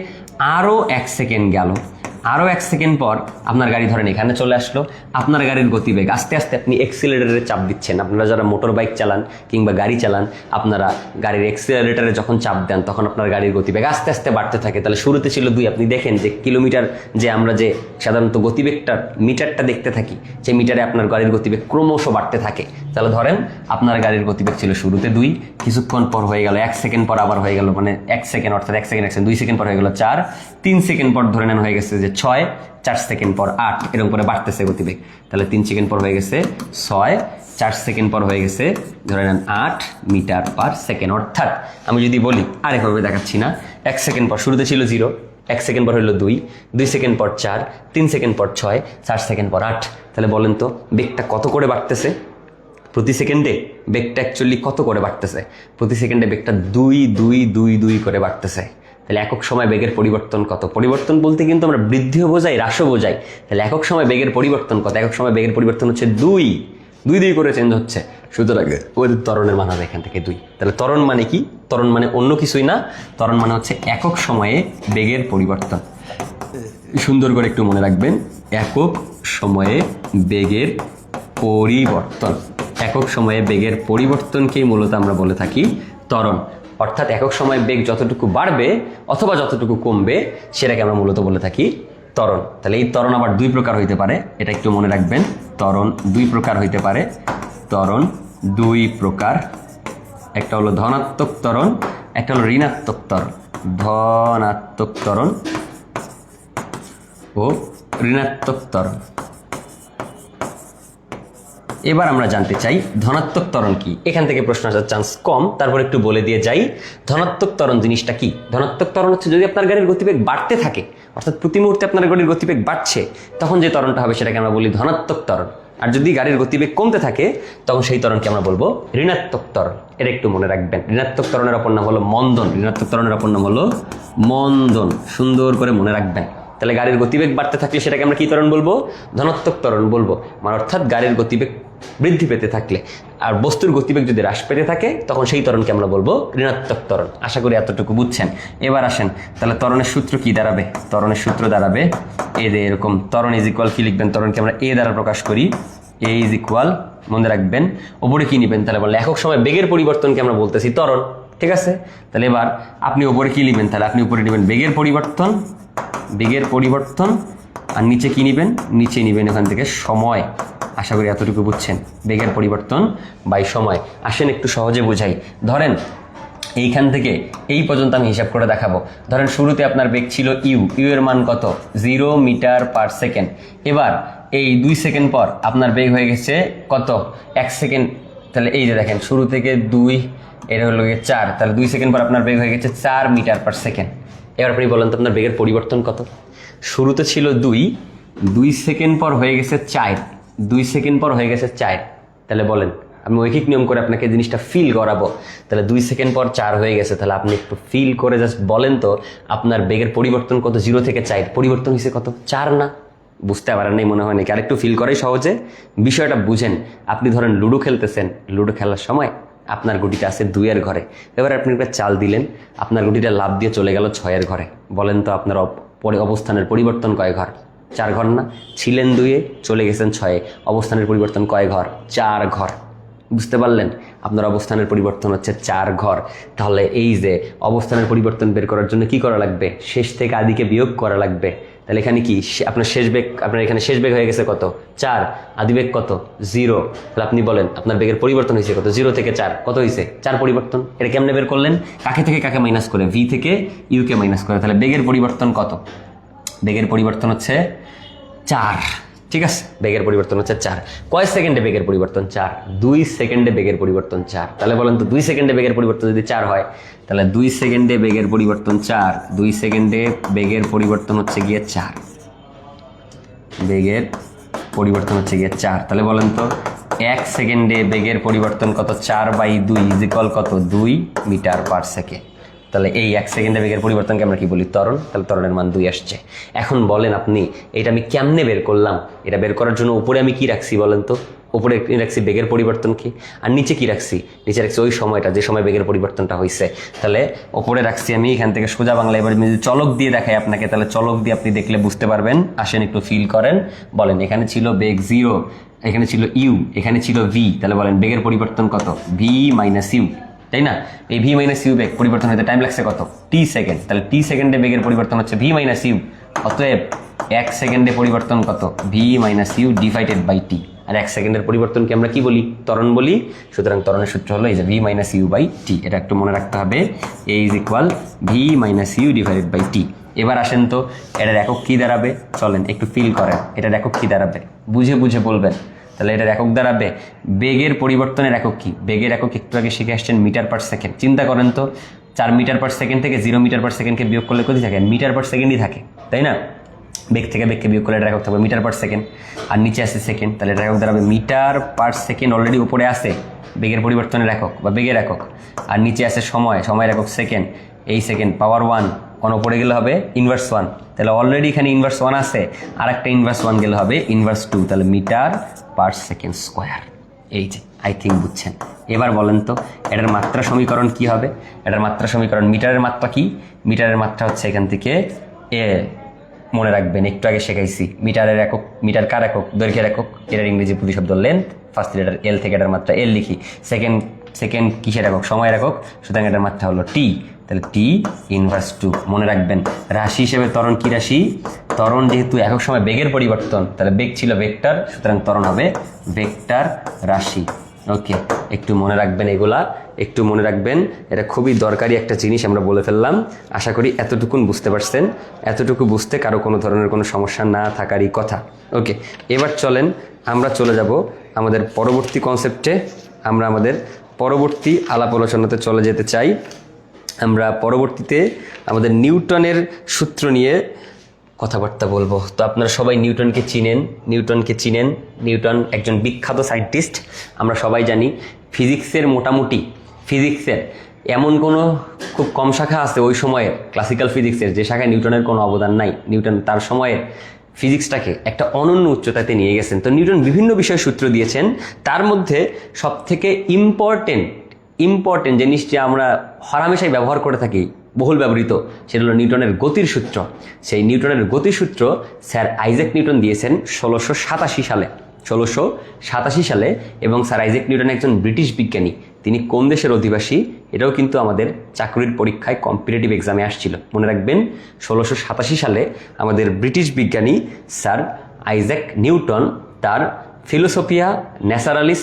আরও 1 সেকেন্ড গেল, আরও 1 সেকেন্ড পর আপনার গাড়ি ধরেন এখানে চলে আসলো, আপনার গাড়ির গতিবেগ আস্তে আস্তে আপনি এক্সিলারেটরে চাপ দিচ্ছেন। আপনারা যারা মোটর বাইক চালান কিংবা গাড়ি চালান, আপনারা গাড়ির এক্সিলারেটরে যখন চাপ দেন তখন আপনার গাড়ির গতিবেগ আস্তে আস্তে বাড়তে থাকে। তাহলে শুরুতে ছিল 2, আপনি দেখেন যে কিলোমিটার, যে আমরা যে সাধারণত গতিবেগটা মিটারটা দেখতে থাকি, যে মিটারে আপনার গাড়ির গতিবেগ ক্রমশ বাড়তে থাকে। তাহলে ধরেন আপনার গাড়ির গতিবেগ ছিল শুরুতে 2, কিছুক্ষণ পর হয়ে গেল 1 সেকেন্ড পর আবার হয়ে গেল, মানে 1 সেকেন্ড, অর্থাৎ 1 সেকেন্ড 2 সেকেন্ড পর হয়ে গেল 4, 3 সেকেন্ড পর ধরে নেন হয়ে গেছে যে 6, 4 সেকেন্ড পর 8, এরকম করে বাড়তেছে গতিবেগ। তাহলে 3 সেকেন্ড পর হয়ে গেছে 6, 4 সেকেন্ড পর হয়ে গেছে ধরে নেন 8 মিটার পার সেকেন্ড। অর্থাৎ আমি যদি বলি, আরেকভাবে দেখাচ্ছি না, 1 সেকেন্ড পর শুরুতে ছিল 0, 1 সেকেন্ড পর হলো 2, 2 সেকেন্ড পর 4, 3 সেকেন্ড পর 6, 4 সেকেন্ড পর 8। তাহলে বলেন তো বেগটা কত করে বাড়তেছে প্রতি সেকেন্ডে? বেগটা অ্যাকচুয়ালি কত করে বাড়তেছে প্রতি সেকেন্ডে? বেগটা 2 2 2 2 করে বাড়তেছে। তাহলে একক সময় বেগের পরিবর্তন কত? পরিবর্তন বলতে কিন্তু আমরা বৃদ্ধিও বোঝাই, হ্রাসও বোঝাই। তাহলে একক সময় বেগের পরিবর্তন কত? একক সময় বেগের পরিবর্তন হচ্ছে 2 2 করে চেঞ্জ হচ্ছে। সুতরাং ওদের ত্বরণের মান হবে এখান থেকে 2। তাহলে ত্বরণ মানে কি? ত্বরণ মানে অন্য কিছুই না, ত্বরণ মানে হচ্ছে একক সময়ে বেগের পরিবর্তন। সুন্দর করে একটু মনে রাখবেন, একক সময়ে বেগের পরিবর্তন। একক সময়ে বেগের পরিবর্তনকেই মূলত আমরা বলে থাকি ত্বরণ। অর্থাৎ একক সময় বেগ যতটুকু বাড়বে অথবা যতটুকু কমবে সেটাকে আমরা মূলত বলে থাকি ত্বরণ। তাহলে এই ত্বরণ আবার 2 প্রকার হইতে পারে, এটা একটু মনে রাখবেন। ত্বরণ 2 প্রকার হইতে পারে। ত্বরণ 2 প্রকার, একটা হলো ধনাত্মক ত্বরণ, একটা হলো ঋণাত্মক ত্বরণ। ধনাত্মক ত্বরণ ও ঋণাত্মক ত্বরণ। এবার আমরা জানতে চাই ধনাত্মক ত্বরণ কি। এখান থেকে প্রশ্ন আসার চান্স কম, তারপর একটু বলে দিয়ে যাই ধনাত্মক ত্বরণ জিনিসটা কি। ধনাত্মক ত্বরণ হচ্ছে যদি আপনার গাড়ির গতিবেগ বাড়তে থাকে, অর্থাৎ প্রতি মুহূর্তে আপনার গাড়ির গতিবেগ বাড়ছে, তখন যে ত্বরণটা হবে সেটাকে আমরা বলি ধনাত্মক ত্বরণ। আর যদি গাড়ির গতিবেগ কমতে থাকে তখন সেই ত্বরণকে আমরা বলবো ঋণাত্মক ত্বরণ। এটা একটু মনে রাখবেন। ঋণাত্মক ত্বরণের অপর নাম হলো মন্দন। ঋণাত্মক ত্বরণের অপর নাম হলো মন্দন। সুন্দর করে মনে রাখবেন। তাহলে গাড়ির গতিবেগ বাড়তে থাকলে সেটাকে আমরা কি ত্বরণ বলবো? ধনাত্মক ত্বরণ বলবো। মানে অর্থাৎ গাড়ির গতিবেগ বৃদ্ধি পেতে থাকলে আর বস্তুর গতিবেগ যদি হ্রাস পেতে থাকে তখন সেই ত্বরণকে আমরা বলবো ঋণাত্মক ত্বরণ। আশা করি এতটুকু বুঝছেন। এবার আসেন, তাহলে ত্বরণের সূত্র কি দাঁড়াবে? ত্বরণের সূত্র দাঁড়াবে এ যে এরকম, ত্বরণ ইজ ইকুয়াল কি লিখবেন? ত্বরণকে আমরা এ দ্বারা প্রকাশ করি। এ ইজ ইকুয়াল, মনে রাখবেন ওপরে কি নিবেন? তাহলে বললে একক সময় বেগের পরিবর্তনকে আমরা বলতেছি ত্বরণ। ঠিক আছে, তাহলে এবার আপনি ওপরে কি নেবেন? তাহলে আপনি উপরে নেবেন বেগের পরিবর্তন, বেগের পরিবর্তন, আর নিচে কি নেবেন? নিচে নেবেন এখান থেকে সময়। আশা করি এতটুকু বুঝছেন, বেগের পরিবর্তন বাই সময়। আসেন একটু সহজে বুঝাই। ধরেন এইখান থেকে এই পর্যন্ত আমি হিসাব করে দেখাবো। ধরেন শুরুতে আপনার বেগ ছিল ইউ, ইউ এর মান কত? 0 মিটার পার সেকেন্ড। এবার এই 2 সেকেন্ড পর আপনার বেগ হয়ে গেছে কত? 1 সেকেন্ড। তাহলে এই যে দেখেন শুরু থেকে 2, এটা হলো 4, তাহলে 2 সেকেন্ড পর আপনার বেগ হয়ে গেছে 4 মিটার পার সেকেন্ড। এবার আপনি বলেন তো আপনার বেগের পরিবর্তন কত? শুরুতে ছিল 2 সেকেন্ড পর হয়ে গেছে 4, 2 সেকেন্ড পর হয়ে গেছে 4। তাহলে বলেন, আমি ঐকিক নিয়ম করে আপনাকে জিনিসটা ফিল করাবো। তাহলে 2 সেকেন্ড পর 4 হয়ে গেছে, তাহলে আপনি একটু ফিল করে জাস্ট বলেন তো আপনার বেগের পরিবর্তন কত? 0 থেকে 4 পরিবর্তন হয়েছে কত? 4 না? বুঝতে পারেন নাই মনে হয় নাকি? আরেকটু ফিল করাই সহজে বিষয়টা বুঝেন। আপনি ধরেন লুডো খেলতেছেন, লুডো খেলার সময় আপনার গুটিটা আছে 2 এর ঘরে। এবার আপনি একটা চাল দিলেন, আপনার গুটিটা লাফ দিয়ে চলে গেল 6 এর ঘরে। বলেন তো আপনার অবস্থানের পরিবর্তন কয় ঘর? 4 ঘর না? ছিলেন 2 এ, চলে গেছেন 6 এ, অবস্থানের পরিবর্তন কয় ঘর? 4 ঘর। বুঝতে পারলেন? আপনার অবস্থানের পরিবর্তন হচ্ছে 4 ঘর। তাহলে এই যে অবস্থানের পরিবর্তন বের করার জন্য কি করা লাগবে? শেষ থেকে আদিকে বিয়োগ করা লাগবে। তাহলে এখানে কি আপনার শেষ বেগ, আপনার এখানে শেষ বেগ হয়ে গেছে কত? 4, আদি বেগ কত? 0। তাহলে আপনি বলেন আপনার বেগের পরিবর্তন হয়েছে কত? 0 থেকে 4 কত হয়েছে? 4 পরিবর্তন। এটা কেমনে বের করলেন? কাকে থেকে কাকে মাইনাস করে? ভি থেকে ইউকে মাইনাস করে। তাহলে বেগের পরিবর্তন কত? বেগের পরিবর্তন হচ্ছে 4। ঠিক আছে, বেগের পরিবর্তন হচ্ছে 4। কয় সেকেন্ডে বেগের পরিবর্তন? 4। 2 সেকেন্ডে বেগের পরিবর্তন 4। তাহলে বলেন তো 2 সেকেন্ডে বেগের পরিবর্তন যদি 4 হয়, তাহলে 2 সেকেন্ডে বেগের পরিবর্তন 4, 2 সেকেন্ডে বেগের পরিবর্তন হচ্ছে গিয়ে 4। বেগের পরিবর্তন হচ্ছে গিয়ে 4। তাহলে বলেন তো 1 সেকেন্ডে বেগের পরিবর্তন কত? 4/2 ইজ ইকুয়াল কত? 2 মিটার পার সেকেন্ড। তাহলে এই 1 সেকেন্ডে বেগের পরিবর্তনকে আমরা কি বলি? ত্বরণ। তাহলে ত্বরণের মান 2 আসছে। এখন বলেন আপনি এটা আমি কেমনে বের করলাম? এটা বের করার জন্য উপরে আমি কি রাখছি বলেন তো? উপরে রাখছি বেগের পরিবর্তন কি, আর নিচে কি রাখছি, নিচে রাখছি ওই সময়টা যে সময় বেগের পরিবর্তনটা হয়েছে। তাহলে ওপরে রাখছি আমি এখান থেকে সোজা বাংলা। এবার যদি চলক দিয়ে দেখাই আপনাকে, তাহলে চলক দিয়ে আপনি দেখলে বুঝতে পারবেন। আসেন একটু ফিল করেন, বলেন এখানে ছিল বেগ 0, এখানে ছিল ইউ, এখানে ছিল ভি, তাহলে বলেন বেগের পরিবর্তন কত, ভি মাইনাস ইউ, তাই না? এই ভি মাইনাস ইউ বেগ পরিবর্তন হতে টাইম লাগছে কত, টি সেকেন্ড। তাহলে টি সেকেন্ডে বেগের পরিবর্তন হচ্ছে ভি মাইনাস ইউ, অতএব 1 সেকেন্ডে পরিবর্তন কত, V minus U divided by T. আর 1 সেকেন্ডের পরিবর্তনকে আমরা কি বলি, ত্বরণ বলি। সুতরাং ত্বরণের সূত্র হলো এই যে V minus U by T. এটা একটু মনে রাখতে হবে, A is equal V minus U divided by T. এবার আসেন তো এটার একক কি দাঁড়াবে, চলেন একটু ফিল করেন, এটার একক কি দাঁড়াবে, বুঝে বুঝে বলবেন। তাহলে এটার একক দাঁড়াবে, বেগের পরিবর্তনের একক কি, বেগের একক একটু আগে শিখে আসছেন মিটার পার সেকেন্ড। চিন্তা করেন তো 4 মিটার পার সেকেন্ড থেকে 0 মিটার পার সেকেন্ডকে বিয়োগ করলে কত থাকে, মিটার পার সেকেন্ডই থাকে, তাই না? বেগ থেকে বেগকে বিয়োগ করলে এটার একক থাকবে মিটার পার সেকেন্ড, আর নিচে আসে সেকেন্ড, তাহলে এটার একক দাঁড়াবে মিটার পার সেকেন্ড। অলরেডি উপরে আসে বেগের পরিবর্তনের একক বা বেগের একক, আর নিচে আসে সময়, সময়ের একক সেকেন্ড। এই সেকেন্ড পাওয়ার 1 উপরে গেলে হবে ইনভার্স 1, তাহলে অলরেডি এখানে ইনভার্স 1 আছে, আর একটা ইনভার্স 1 গেলে হবে ইনভার্স 2, তাহলে মিটার পার সেকেন্ড স্কোয়ার। এই যে আই থিঙ্ক বুঝছেন। এবার বলেন তো এটার মাত্রা সমীকরণ কি হবে, এটার মাত্রা সমীকরণ, মিটারের মাত্রা কি, মিটারের মাত্রা হচ্ছে এখান থেকে এ, মনে রাখবেন একটু আগে শেখাইছি মিটারের একক, মিটার কার একক, দৈর্ঘ্যের একক, এটার ইংরেজি প্রতিশব্দ লেন্থ, ফার্স্ট লেটার এল থেকে এটার মাত্রা এল লিখি, সেকেন্ড সেকেন্ড কিসের একক, সময়ের একক, সুতরাং এটার মাত্রা হলো টি, তাহলে টি ইনভার্স 2। মনে রাখবেন রাশি হিসেবে ত্বরণ কি রাশি, ত্বরণ যেহেতু একক সময় বেগের পরিবর্তন, তাহলে বেগ ছিল ভেক্টর, সুতরাং ত্বরণ হবে ভেক্টর রাশি। ওকে, একটু মনে রাখবেন এগুলা, একটু মনে রাখবেন, এটা খুবই দরকারি একটা জিনিস আমরা বলে ফেললাম। আশা করি এতটুকুন বুঝতে পারছেন, এতটুকু বুঝতে কারো কোনো ধরনের কোনো সমস্যা না থাকারই কথা। ওকে, এবার চলেন আমরা চলে যাব আমাদের পরবর্তী কনসেপ্টে, আমরা আমাদের পরবর্তী আলাপ আলোচনাতে চলে যেতে চাই। আমরা পরবর্তীতে আমাদের নিউটনের সূত্র নিয়ে কথাবার্তা বলবো। তো আপনারা সবাই নিউটনকে চিনেন, নিউটন একজন বিখ্যাত সায়েন্টিস্ট। আমরা সবাই জানি ফিজিক্সের মোটামুটি, ফিজিক্সের এমন কোনো খুব কম শাখা আছে ওই সময়ের ক্লাসিক্যাল ফিজিক্সের যে শাখায় নিউটনের কোনো অবদান নাই। নিউটন তার সময়ের ফিজিক্সটাকে একটা অনন্য উচ্চতাতে নিয়ে গেছেন। তো নিউটন বিভিন্ন বিষয়ে সূত্র দিয়েছেন, তার মধ্যে সবথেকে ইম্পর্টেন্ট জিনিস যে আমরা হরহামেশাই ব্যবহার করে থাকি, বহুল ব্যবহৃত, সেটা হলো নিউটনের গতির সূত্র। সেই নিউটনের গতির সূত্র স্যার আইজ্যাক নিউটন দিয়েছেন 1687 সালে। এবং স্যার আইজ্যাক নিউটন একজন ব্রিটিশ বিজ্ঞানী। তিনি কোন দেশের অধিবাসী এটাও কিন্তু আমাদের চাকরির পরীক্ষায় কম্পিটিটিভ এক্সামে আসছিল। মনে রাখবেন 1687 সালে আমাদের ব্রিটিশ বিজ্ঞানী স্যার আইজ্যাক নিউটন তার ফিলোসফিয়া ন্যাচারালিস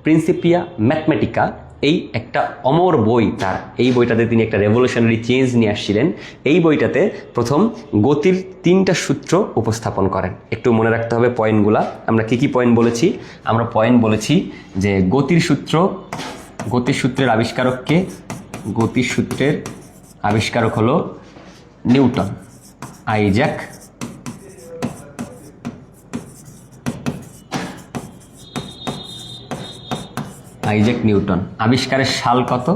প্রিন্সিপিয়া ম্যাথমেটিকা, এই একটা অমর বই তার, এই বইটাতে তিনি একটা রেভলিউশনারি চেঞ্জ নিয়ে আসছিলেন। এই বইটাতে প্রথম গতির 3টা সূত্র উপস্থাপন করেন। একটু মনে রাখতে হবে পয়েন্টগুলা। আমরা কি পয়েন্ট বলেছি, আমরা পয়েন্ট বলেছি যে গতির সূত্রের আবিষ্কারক কে, গতির সূত্রের আবিষ্কারক হলো নিউটন, আইজ্যাক নিউটন। আবিষ্কারের সাল কত,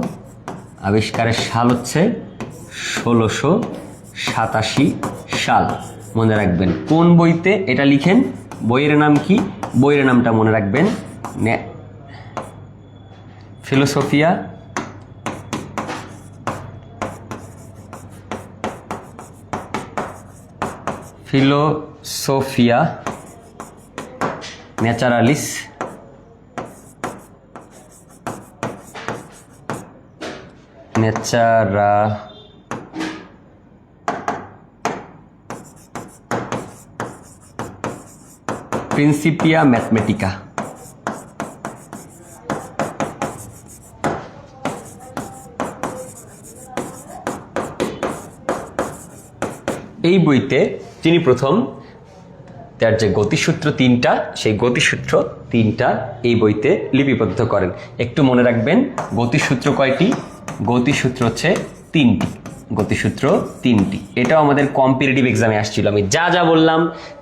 আবিষ্কারের সাল হচ্ছে 1687 সাল। মনে রাখবেন কোন বইতে এটা লিখেন, বইয়ের নাম কি, বইয়ের নামটা মনে রাখবেন ফিলোসফিয়া ন্যাচারালিস প্রিন্সিপিয়া ম্যাথমেটিকা। এই বইতে তিনি প্রথম তার যে গতিসূত্র 3টা, সেই গতিসূত্র 3টা এই বইতে লিপিবদ্ধ করেন। একটু মনে রাখবেন গতিসূত্র কয়টি, গতিসূত্র হচ্ছে 3টি, গতিসূত্র 3টি। এটাও আমাদের কম্পিটিটিভ এক্সামে আসছিল। আমি যা বললাম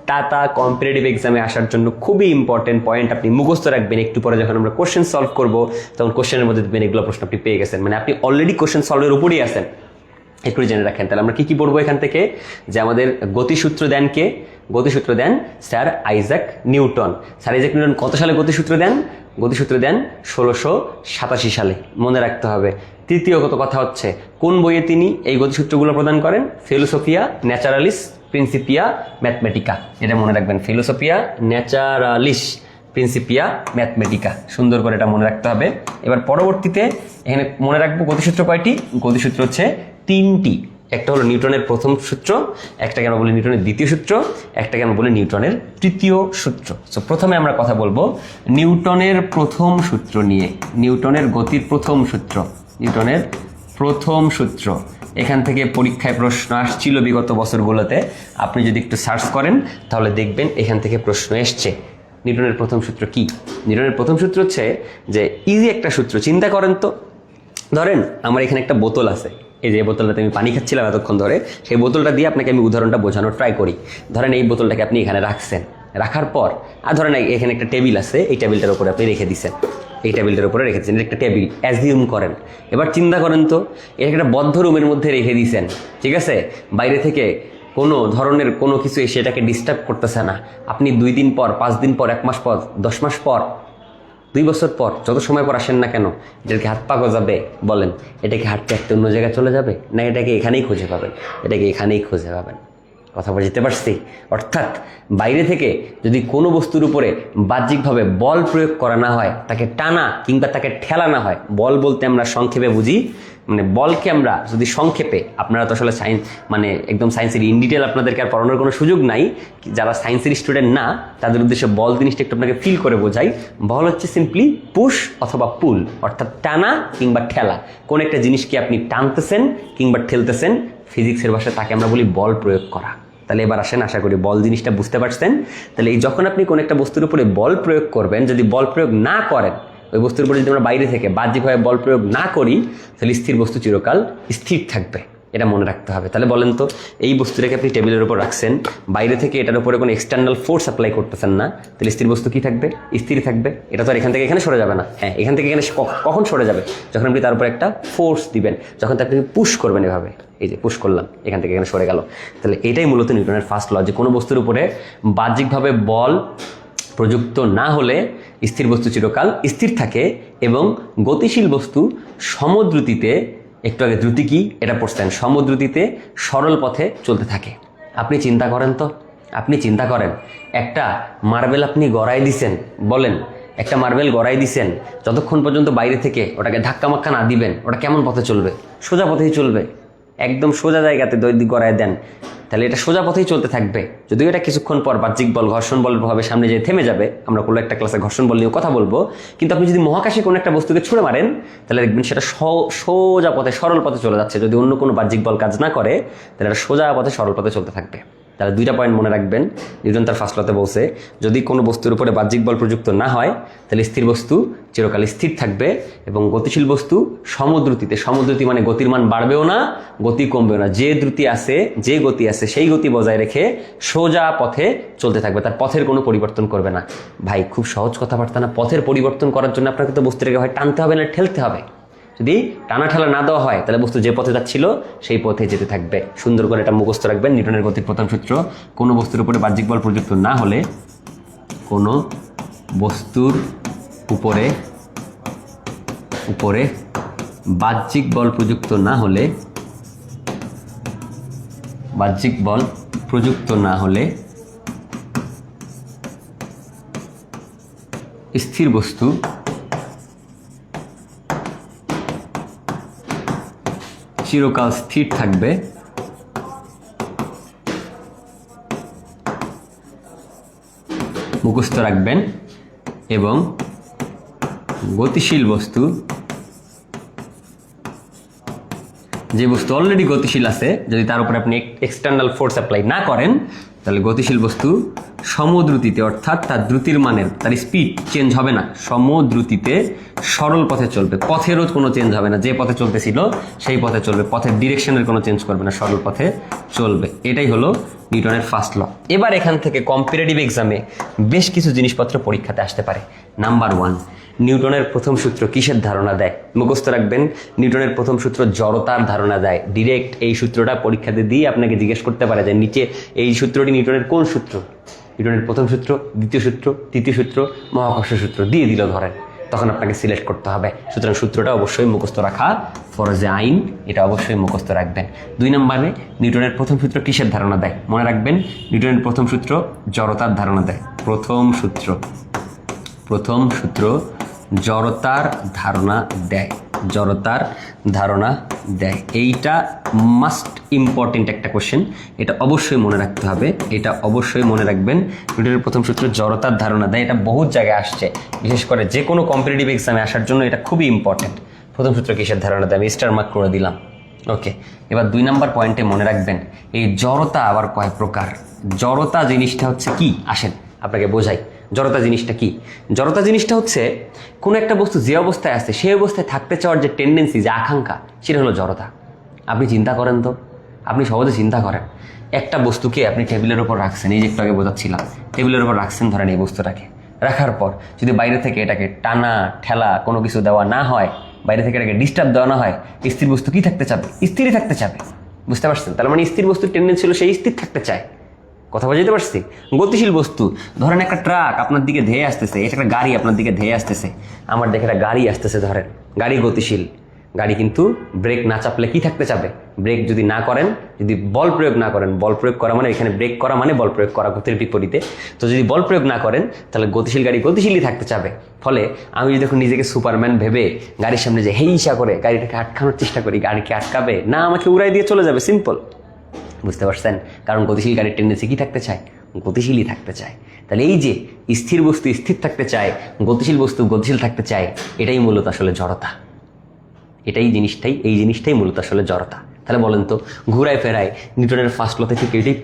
তা কম্পিটিটিভ এক্সামে আসার জন্য খুবই ইম্পর্টেন্ট পয়েন্ট, আপনি মুখস্থ রাখবেন। একটু পরে যখন আমরা কোশ্চেন সলভ করব তখন কোশ্চেনের মধ্যে দেখবেন এগুলো প্রশ্ন আপনি পেয়ে গেছেন, মানে আপনি অলরেডি কোশ্চেন সলভের উপরেই আছেন। একটু জেনে রাখেন। তাহলে আমরা কি পড়বো এখান থেকে, যে আমাদের গতিসূত্র দেন কে? গতিসূত্র দেন sir Isaac Newton. Sir Isaac Newton কত সালে গতিসূত্র দেন? গতিসূত্র দেন 1687 সালে, মনে রাখতে হবে। তৃতীয় কথা হচ্ছে, কোন বইয়ে তিনি এই গতিসূত্রগুলো প্রদান করেন? ফিলোসফিয়া ন্যাচারালিস প্রিন্সিপিয়া ম্যাথমেটিকা, এটা মনে রাখবেন, ফিলোসফিয়া ন্যাচারালিস প্রিন্সিপিয়া ম্যাথমেটিকা, সুন্দর করে এটা মনে রাখতে হবে। এবার পরবর্তীতে এখানে মনে রাখবো গতিসূত্র কয়টি? গতিসূত্র হচ্ছে 3টি। একটা হলো নিউটনের প্রথম সূত্র, একটাকে আমরা বলি নিউটনের দ্বিতীয় সূত্র, একটাকে আমরা বলি নিউটনের তৃতীয় সূত্র। সো প্রথমে আমরা কথা বলবো নিউটনের প্রথম সূত্র নিয়ে, নিউটনের গতির প্রথম সূত্র, নিউটনের প্রথম সূত্র। এখান থেকে পরীক্ষায় প্রশ্ন আসছিল বিগত বছরগুলোতে, আপনি যদি একটু সার্চ করেন তাহলে দেখবেন এখান থেকে প্রশ্ন এসছে। নিউটনের প্রথম সূত্র কি? নিউটনের প্রথম সূত্র হচ্ছে যে ইজি একটা সূত্র, চিন্তা করেন তো। ধরেন আমার এখানে একটা বোতল আছে, এই যে বোতলটাতে আমি পানি খাচ্ছিলাম এতক্ষণ ধরে, সেই বোতলটা দিয়ে আপনাকে আমি উদাহরণটা বোঝানোর ট্রাই করি। ধরেন এই বোতলটাকে আপনি এখানে রাখছেন, রাখার পর আর ধরেন এখানে একটা টেবিল আছে, এই টেবিলটার উপরে আপনি রেখে দিচ্ছেন, এই টেবিলটার উপরে রেখে দিচ্ছেন, এটা একটা টেবিল অ্যাজিউম করেন। এবার চিন্তা করেন তো, এটা একটা বদ্ধ রুমের মধ্যে রেখে দিয়েছেন, ঠিক আছে? বাইরে থেকে কোনো ধরনের কোনো কিছু এসে এটাকে ডিস্টার্ব করতেছে না। আপনি 2 দিন পর, 5 দিন পর, 1 মাস পর, 10 মাস পর, 2 বছর পর, যত সময় পর আসেন না কেন, এটাকে হাত পা গজাবে? বলেন, এটাকে হাঁটতে হাঁটতে অন্য জায়গায় চলে যাবে, না এটাকে এখানেই খুঁজে পাবেন? এটাকে এখানেই খুঁজে পাবেন। কথা বুঝতে পারছি? অর্থাৎ বাইরে থেকে যদি কোনো বস্তুর উপরে বাহ্যিকভাবে বল প্রয়োগ করা না হয়, তাকে টানা কিংবা তাকে ঠেলা না হয়, বল বলতে আমরা সংক্ষেপে বুঝি, মানে বলকে আমরা যদি সংক্ষেপে, আপনারা তো আসলে সায়েন্স মানে একদম সায়েন্সের ইন ডিটেল আপনাদেরকে আর পড়ানোর কোনো সুযোগ নাই, যারা সায়েন্সের স্টুডেন্ট না তাদের উদ্দেশ্যে বল জিনিসটা একটু আপনাকে ফিল করে বোঝাই। বল হচ্ছে সিম্পলি পুশ অথবা পুল, অর্থাৎ টানা কিংবা ঠেলা। কোন একটা জিনিসকে আপনি টানতেছেন কিংবা ঠেলতেছেন, ফিজিক্সের ভাষায় তাকে আমরা বলি বল প্রয়োগ করা। তাহলে এবার আসেন, আশা করি বল জিনিসটা বুঝতে পারছেন। তাহলে এই যখন আপনি কোন একটা বস্তুর উপরে বল প্রয়োগ করবেন, যদি বল প্রয়োগ না করেন, ওই বস্তুর উপরে যদি আমরা বাইরে থেকে বাহ্যিকভাবে বল প্রয়োগ না করি, তাহলে স্থির বস্তু চিরকাল স্থির থাকবে, এটা মনে রাখতে হবে। তাহলে বলেন তো, এই বস্তুটাকে আপনি টেবিলের উপর রাখছেন, বাইরে থেকে এটার উপরে কোনো এক্সটার্নাল ফোর্স অ্যাপ্লাই করতেছেন না, তাহলে স্থির বস্তু কি থাকবে? স্থির থাকবে। এটা তো আর এখান থেকে এখানে সরে যাবে না। হ্যাঁ, এখান থেকে এখানে কখন সরে যাবে? যখন আপনি তার উপর একটা ফোর্স দিবেন, যখন তাকে পুশ করবেন, এভাবে এই যে পুশ করলাম, এখান থেকে এখানে সরে গেল। তাহলে এটাই মূলত নিউটনের ফার্স্ট ল, যে কোনো বস্তুর উপরে বাহ্যিকভাবে বল প্রযুক্ত না হলে স্থির বস্তু চিরকাল স্থির থাকে, এবং গতিশীল বস্তু সমদ্রুতিতে, একটু আগে দ্রুতি কি এটা পড়ছেন, সমদ্রুতিতে সরল পথে চলতে থাকে। আপনি চিন্তা করেন তো, আপনি চিন্তা করেন, একটা মার্বেল আপনি গড়াই দিছেন, বলেন একটা মার্বেল গড়াই দিছেন, যতক্ষণ পর্যন্ত বাইরে থেকে ওটাকে ধাক্কা মাক্কা না দিবেন, ওটা কেমন পথে চলবে? সোজা পথেই চলবে, একদম সোজা জায়গাতে গড়াই দেন, তাহলে এটা সোজা পথেই চলতে থাকবে। যদিও এটা কিছুক্ষণ পর বাহ্যিক বল, ঘর্ষণ বলের প্রভাবে সামনে যেয়ে থেমে যাবে, আমরা কোনো একটা ক্লাসে ঘর্ষণ বল নিয়ে কথা বলবো, কিন্তু আপনি যদি মহাকাশে কোনো একটা বস্তুকে ছুঁড়ে মারেন, তাহলে দেখবেন সেটা সোজা পথে, সরল পথে চলে যাচ্ছে। যদি অন্য কোনো বাহ্যিক বল কাজ না করে, তাহলে এটা সোজা পথে, সরল পথে চলতে থাকবে। তাহলে 2টা পয়েন্ট মনে রাখবেন। নিউটন তার ফার্স্ট লতে বলছে, যদি কোনো বস্তুর উপরে বাহ্যিক বল প্রযুক্ত না হয়, তাহলে স্থির বস্তু চিরকাল স্থির থাকবে, এবং গতিশীল বস্তু সমদ্রুতিতে, সমদ্রুতি মানে গতির মান বাড়বেও না, গতি কমবেও না, যে দ্রুতি আছে, যে গতি আছে, সেই গতি বজায় রেখে সোজা পথে চলতে থাকবে, তার পথের কোনো পরিবর্তন করবে না। ভাই খুব সহজ কথাবার্তা না? পথের পরিবর্তন করার জন্য আপনাকে তো বস্তুটাকে হয় টানতে হবে না ঠেলতে হবে। যদি টানা ঠেলা না দেওয়া হয়, তাহলে বস্তু যে পথে যাচ্ছিল সেই পথে যেতে থাকবে। সুন্দর করে এটা মুখস্থ রাখবেন। নিউটনের গতির প্রথম সূত্র, কোনো বস্তুর উপরে বাহ্যিক বল প্রযুক্ত না হলে, কোনো বস্তুর উপরে বাহ্যিক বল প্রযুক্ত না হলে, বাহ্যিক বল প্রযুক্ত না হলে স্থির বস্তু চিরকাল স্থির থাকবে, মুখস্থ রাখবেন, এবং গতিশীল বস্তু, যে বস্তু অলরেডি গতিশীল আছে, যদি তার উপরে আপনি এক্সটার্নাল ফোর্স অ্যাপ্লাই না করেন, তাহলে গতিশীল বস্তু সমদ্রুতিতে, অর্থাৎ তার দ্রুতির মানের, তার স্পিড চেঞ্জ হবে না, সমদ্রুতিতে সরল পথে চলবে, পথেরও কোনো চেঞ্জ হবে না, যে পথে চলতেছিল সেই পথে চলবে, পথের ডিরেকশনের কোনো চেঞ্জ করবে না, সরল পথে চলবে। এটাই হলো নিউটনের ফার্স্ট ল। এবার এখান থেকে কম্পারেটিভ এক্সামে বেশ কিছু জিনিসপত্র পরীক্ষাতে আসতে পারে। নাম্বার 1, নিউটনের প্রথম সূত্র কিসের ধারণা দেয়? মুখস্থ রাখবেন, নিউটনের প্রথম সূত্র জড়তার ধারণা দেয়। ডিরেক্ট এই সূত্রটা পরীক্ষাতে দিয়ে আপনাকে জিজ্ঞেস করতে পারে যে নিচে এই সূত্রটি নিউটনের কোন সূত্র? নিউটনের প্রথম সূত্র, দ্বিতীয় সূত্র, তৃতীয় সূত্র, মহাকর্ষ সূত্র দিয়ে দিল ধরেন, তখন আপনাকে সিলেক্ট করতে হবে। সুতরাং সূত্রটা অবশ্যই মুখস্থ রাখা ফরজে আইন, এটা অবশ্যই মুখস্থ রাখবেন। 2 নম্বরে নিউটনের প্রথম সূত্র কিসের ধারণা দেয়? মনে রাখবেন, নিউটনের প্রথম সূত্র জড়তার ধারণা দেয়। প্রথম সূত্র জড়তার ধারণা দেয়, জড়তার ধারণা দেয়। এইটা মাস্ট ইম্পর্টেন্ট একটা কোশ্চেন, এটা অবশ্যই মনে রাখতে হবে, এটা অবশ্যই মনে রাখবেন। নিউটনের প্রথম সূত্র জড়তার ধারণা দেয়, এটা বহুত জায়গায় আসছে, বিশেষ করে যে কোনো কম্পিটিটিভ এক্সামে আসার জন্য এটা খুবই ইম্পর্টেন্ট। প্রথম সূত্র কিসের ধারণা দেয়? আমি স্টার মার্ক করে দিলাম। ওকে, এবার 2 নম্বর পয়েন্টে মনে রাখবেন, এই জড়তা আবার কয় প্রকার? জড়তা জিনিসটা হচ্ছে কি? আসেন আপনাকে বোঝাই জড়তা জিনিসটা কি। জড়তা জিনিসটা হচ্ছে কোনো একটা বস্তু যে অবস্থায় আছে সেই অবস্থায় থাকতে চাওয়ার যে টেন্ডেন্সি, যে আকাঙ্ক্ষা, সেটা হলো জড়তা। আপনি চিন্তা করেন তো, আপনি সহজে চিন্তা করেন, একটা বস্তুকে আপনি টেবিলের উপর রাখছেন, এই যে একটু আগে বোঝাচ্ছিলাম, টেবিলের উপর রাখছেন ধরেন এই বস্তুটাকে, রাখার পর যদি বাইরে থেকে এটাকে টানা ঠেলা কোনো কিছু দেওয়া না হয়, বাইরে থেকে এটাকে ডিস্টার্ব দেওয়া না হয়, স্থির বস্তু কি থাকতে চাবে? স্থিরই থাকতে চাবে। বুঝতে পারছেন? তার মানে স্থির বস্তুর টেন্ডেন্সি হলো সেই স্থির থাকতে চায়। কথা বুঝতে পারছি? গতিশীল বস্তু, ধরেন একটা ট্রাক আপনার দিকে ধেয়ে আসতেছে, এটা একটা গাড়ি আপনার দিকে ধেয়ে আসতেছে, আমার দেখে একটা গাড়ি আসতেছে, ধরেন গাড়ি গতিশীল, গাড়ি কিন্তু ব্রেক না চাপলে কি থাকতে চাবে? ব্রেক যদি না করেন, যদি বল প্রয়োগ না করেন, বল প্রয়োগ করা মানে এখানে ব্রেক করা মানে বল প্রয়োগ করা, গতির বিপরীতে। তো যদি বল প্রয়োগ না করেন তাহলে গতিশীল গাড়ি গতিশীলই থাকতে চাবে। ফলে আমি যদি দেখুন নিজেকে সুপারম্যান ভেবে গাড়ির সামনে যে হেইসা করে গাড়িটাকে আটকানোর চেষ্টা করি, গাড়িকে আটকাবে না, আমাকে উড়াই দিয়ে চলে যাবে, সিম্পল। বুঝতে পারছেন? কারণ গতিশীল গাড়ির টেন্ডেন্সি কি থাকতে চায়? গতিশীলই থাকতে চায়। তাহলে এই যে স্থির বস্তু স্থির থাকতে চায়, গতিশীল বস্তু গতিশীল থাকতে চায়, এটাই মূলত আসলে জড়তা। এই জিনিসটাই মূলত আসলে জড়তা। তাহলে বলেন তো, ঘুরায় ফেরায় নিউটনের ফার্স্ট লতে ঠিক এটাই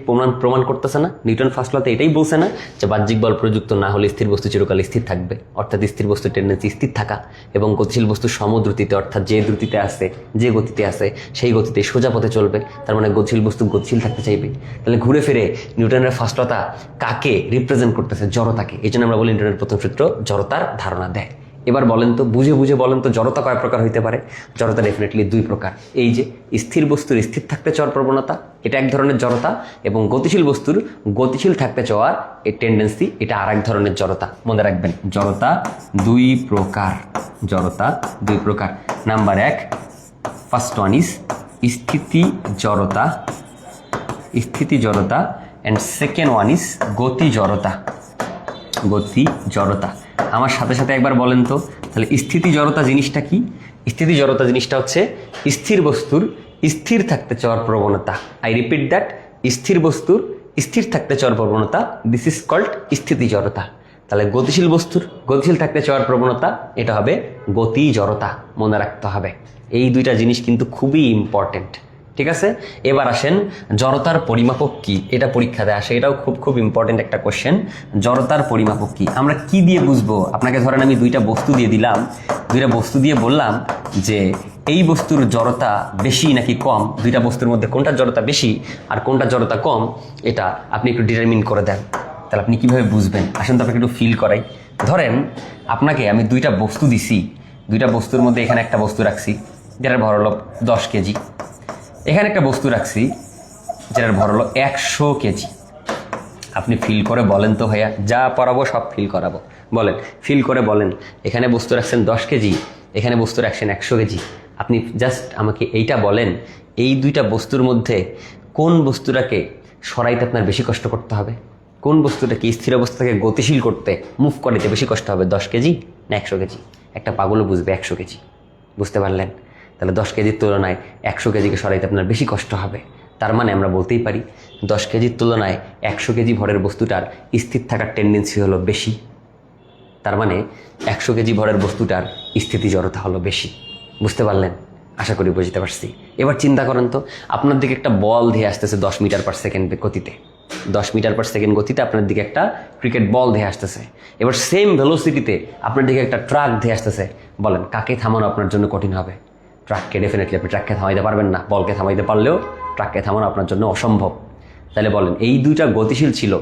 প্রমাণ করতেছে না? নিউটন ফার্স্ট লতে এটাই বলছে না যে বাহ্যিক বল প্রযুক্ত না হলে স্থির বস্তু চিরকাল স্থির থাকবে, অর্থাৎ স্থির বস্তুর টেন্ডেন্সি স্থির থাকা, এবং গতিশীল বস্তু সমদ্রুতিতে, অর্থাৎ যে দ্রুতিতে আছে, যে গতিতে আছে সেই গতিতে সোজা পথে চলবে। তার মানে গতিশীল বস্তু গতিশীল থাকতে চাইবে। তাহলে ঘুরে ফিরে নিউটনের ফার্স্ট লতা কাকে রিপ্রেজেন্ট করতেছে? জড়তাকে। এই জন্য আমরা বলি নিউটনের প্রথম সূত্র জড়তার ধারণা দেয়। এবার বলেন তো, বুঝে বলেন তো, জড়তা কয় প্রকার হইতে পারে? জড়তা ডেফিনেটলি 2 প্রকার। এই যে স্থির বস্তুর স্থির থাকতে চাওয়ার প্রবণতা, এটা এক ধরনের জড়তা, এবং গতিশীল বস্তুর গতিশীল থাকতে চাওয়ার এই টেন্ডেন্সি, এটা আর এক ধরনের জড়তা। মনে রাখবেন, জড়তা 2 প্রকার। জড়তা 2 প্রকার। নাম্বার 1, ফার্স্ট ওয়ান ইজ স্থিতি জড়তা, অ্যান্ড সেকেন্ড ওয়ান ইজ গতি জড়তা। আমার সাথে সাথে একবার বলেন তো, তাহলে স্থিতি জড়তা জিনিসটা কি? স্থিতি জড়তা জিনিসটা হচ্ছে স্থির বস্তুর স্থির থাকতে চাওয়ার প্রবণতা। আই রিপিট দ্যাট, স্থির বস্তুর স্থির থাকতে চাওয়ার প্রবণতা, দিস ইজ কল্ড স্থিতি জড়তা। তাহলে গতিশীল বস্তুর গতিশীল থাকতে চাওয়ার প্রবণতা, এটা হবে গতি জড়তা। মনে রাখতে হবে, এই 2টা জিনিস কিন্তু খুবই ইম্পর্টেন্ট। ঠিক আছে, এবার আসেন জড়তার পরিমাপক কি? এটা পরীক্ষাতে আসে, এটাও খুব ইম্পর্টেন্ট একটা কোশ্চেন। জড়তার পরিমাপক কি? আমরা কি দিয়ে বুঝবো? আপনাকে ধরেন আমি 2টা বস্তু দিয়ে দিলাম, 2টা বস্তু দিয়ে বললাম যে এই বস্তুর জড়তা বেশি নাকি কম, 2টা বস্তুর মধ্যে কোনটা জড়তা বেশি আর কোনটা জড়তা কম, এটা আপনি একটু ডিটারমিন করে দেন। তাহলে আপনি কিভাবে বুঝবেন? আসেন তো আপনাকে একটু ফিল করাই। ধরেন আপনাকে আমি 2টা বস্তু দিছি, 2টা বস্তুর মধ্যে এখানে একটা বস্তু রাখছি যেটার ভর হলো 10 কেজি, এখানে একটা বস্তু রাখছি যেটার ভর হলো 100 কেজি। আপনি ফিল করে বলেন তো ভাইয়া, যা পড়াবো সব ফিল করাবো, বলেন, ফিল করে বলেন, এখানে বস্তু রাখছেন 10 কেজি, এখানে বস্তু রাখছেন 100 কেজি। আপনি জাস্ট আমাকে এইটা বলেন, এই 2টা বস্তুর মধ্যে কোন বস্তুটাকে সরাইতে আপনার বেশি কষ্ট করতে হবে? কোন বস্তুটাকে স্থির অবস্থা থেকে গতিশীল করতে, মুভ করতে বেশি কষ্ট হবে? 10 কেজি না 100 কেজি? একটা পাগলও বুঝবে 100 কেজি। বুঝতে পারলেন? তাহলে 10 কেজির তুলনায় 100 কেজিকে সরাইতে আপনার বেশি কষ্ট হবে। তার মানে আমরা বলতেই পারি 10 কেজির তুলনায় 100 কেজি ভরের বস্তুটার স্থির থাকার টেন্ডেন্সি হলো বেশি। তার মানে 100 কেজি ভরের বস্তুটার স্থিতি জড়তা হলো বেশি। বুঝতে পারলেন? আশা করি বুঝতে পারছি। এবার চিন্তা করেন তো, আপনার দিকে একটা বল ধেয়ে আসতেছে 10 মিটার পার সেকেন্ড গতিতে, 10 মিটার/সেকেন্ড গতিতে আপনার দিকে একটা ক্রিকেট বল ধেয়ে আসতেছে। এবার সেম ভেলোসিটিতে আপনার দিকে একটা ট্রাক ধেয়ে আসতেছে। বলেন কাকে থামানো আপনার জন্য কঠিন হবে? ট্রাককে। ডেফিনেটলি আপনি ট্রাককে থামাইতে পারবেন না। বলকে থামাইতে পারলেও ট্রাককে থামানো আপনার জন্য অসম্ভব। তাহলে বলেন এই দুইটা গতিশীল ছিল।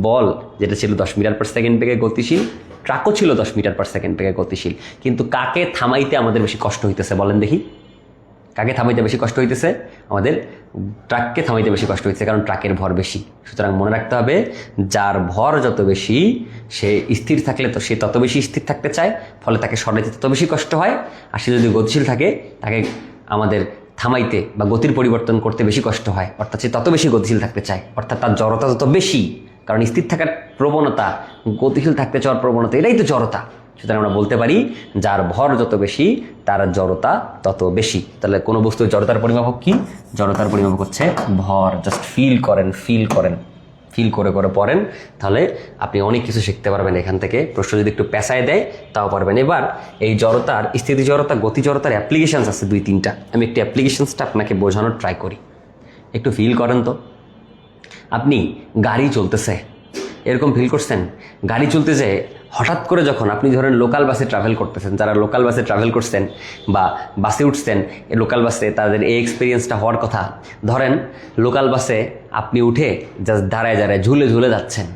বল যেটা ছিল 10 মিটার/সেকেন্ড বেগে গতিশীল, ট্রাকও ছিল 10 মিটার/সেকেন্ড বেগে গতিশীল। কিন্তু কাকে থামাইতে আমাদের বেশি কষ্ট হইতেছে বলেন দেখি? কাকে থামাইতে বেশি কষ্ট হইতেছে? আমাদের ট্রাককে থামাইতে বেশি কষ্ট হইতেছে, কারণ ট্রাকের ভর বেশি। সুতরাং মনে রাখতে হবে, যার ভর যত বেশি সে স্থির থাকলে তো সে তত বেশি স্থির থাকতে চায়, ফলে তাকে সরাইতে তত বেশি কষ্ট হয়। আর সে যদি গতিশীল থাকে তাকে আমাদের থামাইতে বা গতির পরিবর্তন করতে বেশি কষ্ট হয়, অর্থাৎ সে তত বেশি গতিশীল থাকতে চায়, অর্থাৎ তার জড়তা তত বেশি। কারণ স্থির থাকার প্রবণতা, গতিশীল থাকতে চাওয়ার প্রবণতা, এটাই তো জড়তা। সুতরাং আমরা বলতে পারি যার ভর যত বেশি তার জড়তা তত বেশি। তাহলে কোনো বস্তুর জড়তার পরিমাপক কি? জড়তার পরিমাপক হচ্ছে ভর। জাস্ট ফিল করেন, ফিল করে পড়েন, তাহলে আপনি অনেক কিছু শিখতে পারবেন এখান থেকে। প্রশ্ন যদি একটু পেঁচায় দেয় তাও পারবেন। এবার এই জড়তার, স্থিতি জড়তা, গতি জড়তার অ্যাপ্লিকেশানস আছে 2-3টা। আমি একটু অ্যাপ্লিকেশানসটা আপনাকে বোঝানোর ট্রাই করি। একটু ফিল করেন তো। আপনি গাড়ি চলতেছে, এরকম ফিল করছেন? গাড়ি চলতে যেয়ে হঠাৎ করে যখন আপনি ধরেন লোকাল বাসে ট্রাভেল করতেছেন, যারা লোকাল বাসে ট্রাভেল করছেন বা বাসে উঠছেন, লোকাল বাসে তাদের এই এক্সপিরিয়েন্সটা হওয়ার কথা। ধরেন লোকাল বাসে আপনি উঠে জাস্ট দাঁড়ায় ঝুলে যাচ্ছেন।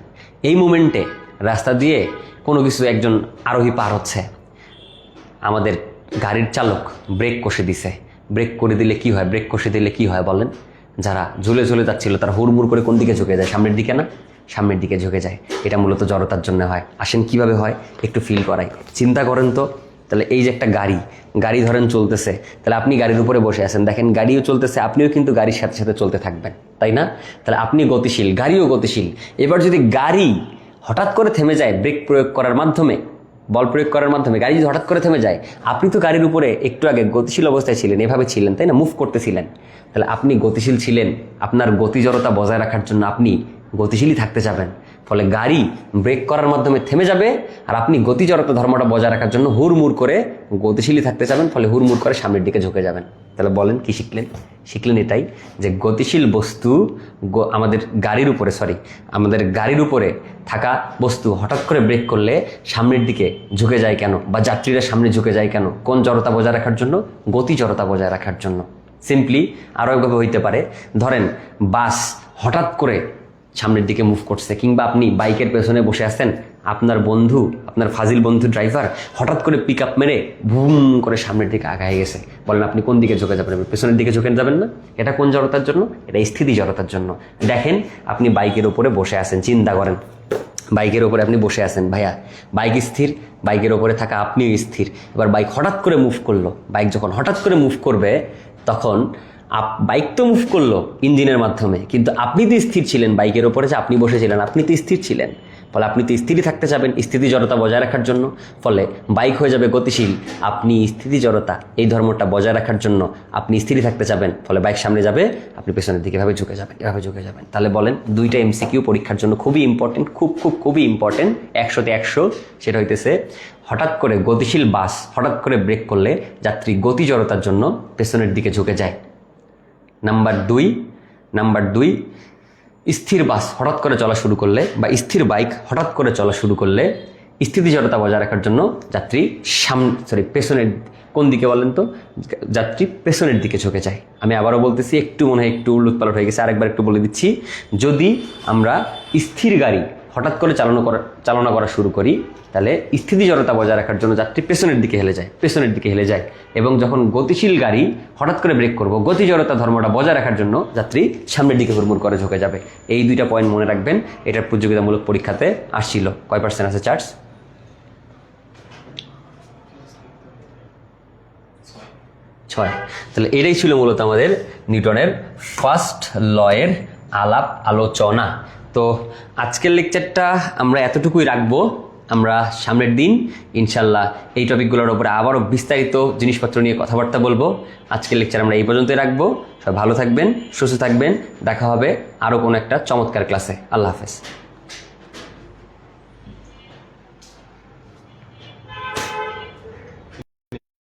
এই মুমেন্টে রাস্তা দিয়ে কোনো কিছু একজন আরোহী পার হচ্ছে, আমাদের গাড়ির চালক ব্রেক কষে দিছে। ব্রেক করে দিলে কি হয়? ব্রেক কষে দিলে কি হয় বলেন? যারা ঝুলে যাচ্ছিল তারা হুড়মুড় করে কোন দিকে ঝুঁকে যায়? সামনের দিকে না? সামনের দিকে ঝুঁকে যায়। এটা মূলত জড়তার জন্য হয়। আসেন কিভাবে হয় একটু ফিল করাই। চিন্তা করেন তো। তাহলে এই যে একটা গাড়ি ধরেন চলতেছে, তাহলে আপনি গাড়ির উপরে বসে আছেন, দেখেন গাড়িও চলতেছে, আপনিও কিন্তু গাড়ির সাথে সাথে চলতে থাকবেন, তাই না? তাহলে আপনি গতিশীল, গাড়িও গতিশীল। এবার যদি গাড়ি হঠাৎ করে থেমে যায় ব্রেক প্রয়োগ করার মাধ্যমে, বল প্রয়োগ করার মাধ্যমে গাড়ি যদি হঠাৎ করে থেমে যায়, আপনি তো গাড়ির উপরে একটু আগে গতিশীল অবস্থায় ছিলেন, এভাবে ছিলেন, তাই না? মুভ করতেছিলেন। তাহলে আপনি গতিশীল ছিলেন। আপনার গতি জড়তা বজায় রাখার জন্য আপনি গতিশীলই থাকতে যাবেন। ফলে গাড়ি ব্রেক করার মাধ্যমে থেমে যাবে, আর আপনি গতি জড়তা ধর্মটা বজায় রাখার জন্য হুড়মুড় করে গতিশীলই থাকতে যাবেন। ফলে হুড়মুড় করে সামনের দিকে ঝুঁকে যাবেন। তাহলে বলেন কি শিখলেন এটাই, যে গতিশীল বস্তু আমাদের গাড়ির উপরে থাকা বস্তু হঠাৎ করে ব্রেক করলে সামনের দিকে ঝুঁকে যায় কেন, বা যাত্রীরা সামনে ঝুঁকে যায় কেন? কোন জড়তা বজায় রাখার জন্য? গতি জড়তা বজায় রাখার জন্য। সিম্পলি আরও একভাবে হইতে পারে, ধরেন বাস হঠাৎ করে সামনের দিকে মুভ করছে, কিংবা আপনি বাইকের পেছনে বসে আছেন, আপনার ফাজিল বন্ধু ড্রাইভার হঠাৎ করে পিক আপ মেরে ভুম করে সামনের দিকে আগায় গেছে। বলেন আপনি কোন দিকে ঝুঁকে যাবেন? পেছনের দিকে ঝুঁকে যাবেন না? এটা কোন জড়তার জন্য? এটা স্থিতি জড়তার জন্য। দেখেন আপনি বাইকের উপরে বসে আছেন, চিন্তা করেন বাইকের উপরে আপনি বসে আছেন, ভাইয়া বাইক স্থির, বাইকের উপরে থাকা আপনিও স্থির। এবার বাইক হঠাৎ করে মুভ করলো। বাইক যখন হঠাৎ করে মুভ করবে তখন বাইক তো মুভ করলো ইঞ্জিনের মাধ্যমে, কিন্তু আপনি তো স্থির ছিলেন। বাইকের ওপরে যে আপনি বসেছিলেন, আপনি তো স্থির ছিলেন। ফলে আপনি তো স্থিরই থাকতে যাবেন স্থিতি জড়তা বজায় রাখার জন্য। ফলে বাইক হয়ে যাবে গতিশীল। আপনি স্থিতি জড়তা এই ধর্মটা বজায় রাখার জন্য আপনি স্থিরই থাকতে যাবেন। ফলে বাইক সামনে যাবে, আপনি পেছনের দিকে এভাবে ঝুঁকে যাবেন। তাহলে বলেন, দুইটা এমসিকিউ পরীক্ষার জন্য খুবই ইম্পর্টেন্ট, খুবই ইম্পর্টেন্ট, 100-তে 100। সেটা হইতেছে, হঠাৎ করে গতিশীল বাস হঠাৎ করে ব্রেক করলে যাত্রী গতি জড়তার জন্য পেছনের দিকে ঝুঁকে যায়। নাম্বার দুই, স্থির বাস হঠাৎ করে চলা শুরু করলে বা স্থির বাইক হঠাৎ করে চলা শুরু করলে স্থিতি জড়তা বজায় রাখার জন্য যাত্রী পেছনের কোন দিকে বলেন তো? যাত্রী পেছনের দিকে ঝুঁকে যায়। আমি আবারও বলতেছি, একটু মনে হয় একটু উলটপালট হয়ে গেছে, আরেকবার একটু বলে দিচ্ছি। যদি আমরা স্থির গাড়ি হঠাৎ করে চালনা করা শুরু করি, তাহলে স্থিতি জড়তা বজায় রাখার জন্য যাত্রী পেছনের দিকে হেলে যায়। এবং যখন গতিশীল গাড়ি হঠাৎ করে ব্রেক করব, গতি জড়তা ধর্মটা বজায় রাখার জন্য যাত্রী সামনের দিকে হুড়মুড় করে ঝুঁকে যাবে। এই দুইটা পয়েন্ট মনে রাখবেন। এটার প্রতিযোগিতামূলক পরীক্ষাতে আসছিল। কয় % আছে চার্জ? 6। তাহলে এটাই ছিল মূলত আমাদের নিউটনের ফার্স্ট লয়ের আলোচনা। তো আজকের লেকচারটা আমরা এতটুকুই রাখবো। আমরা সামনের দিন ইনশাল্লাহ এই টপিকগুলোর উপরে আবারও বিস্তারিত জিনিসপত্র নিয়ে কথাবার্তা বলবো। আজকের লেকচার আমরা এই পর্যন্তই রাখবো। সবাই ভালো থাকবেন, সুস্থ থাকবেন। দেখা হবে আরও কোনো একটা চমৎকার ক্লাসে। আল্লাহ হাফেজ।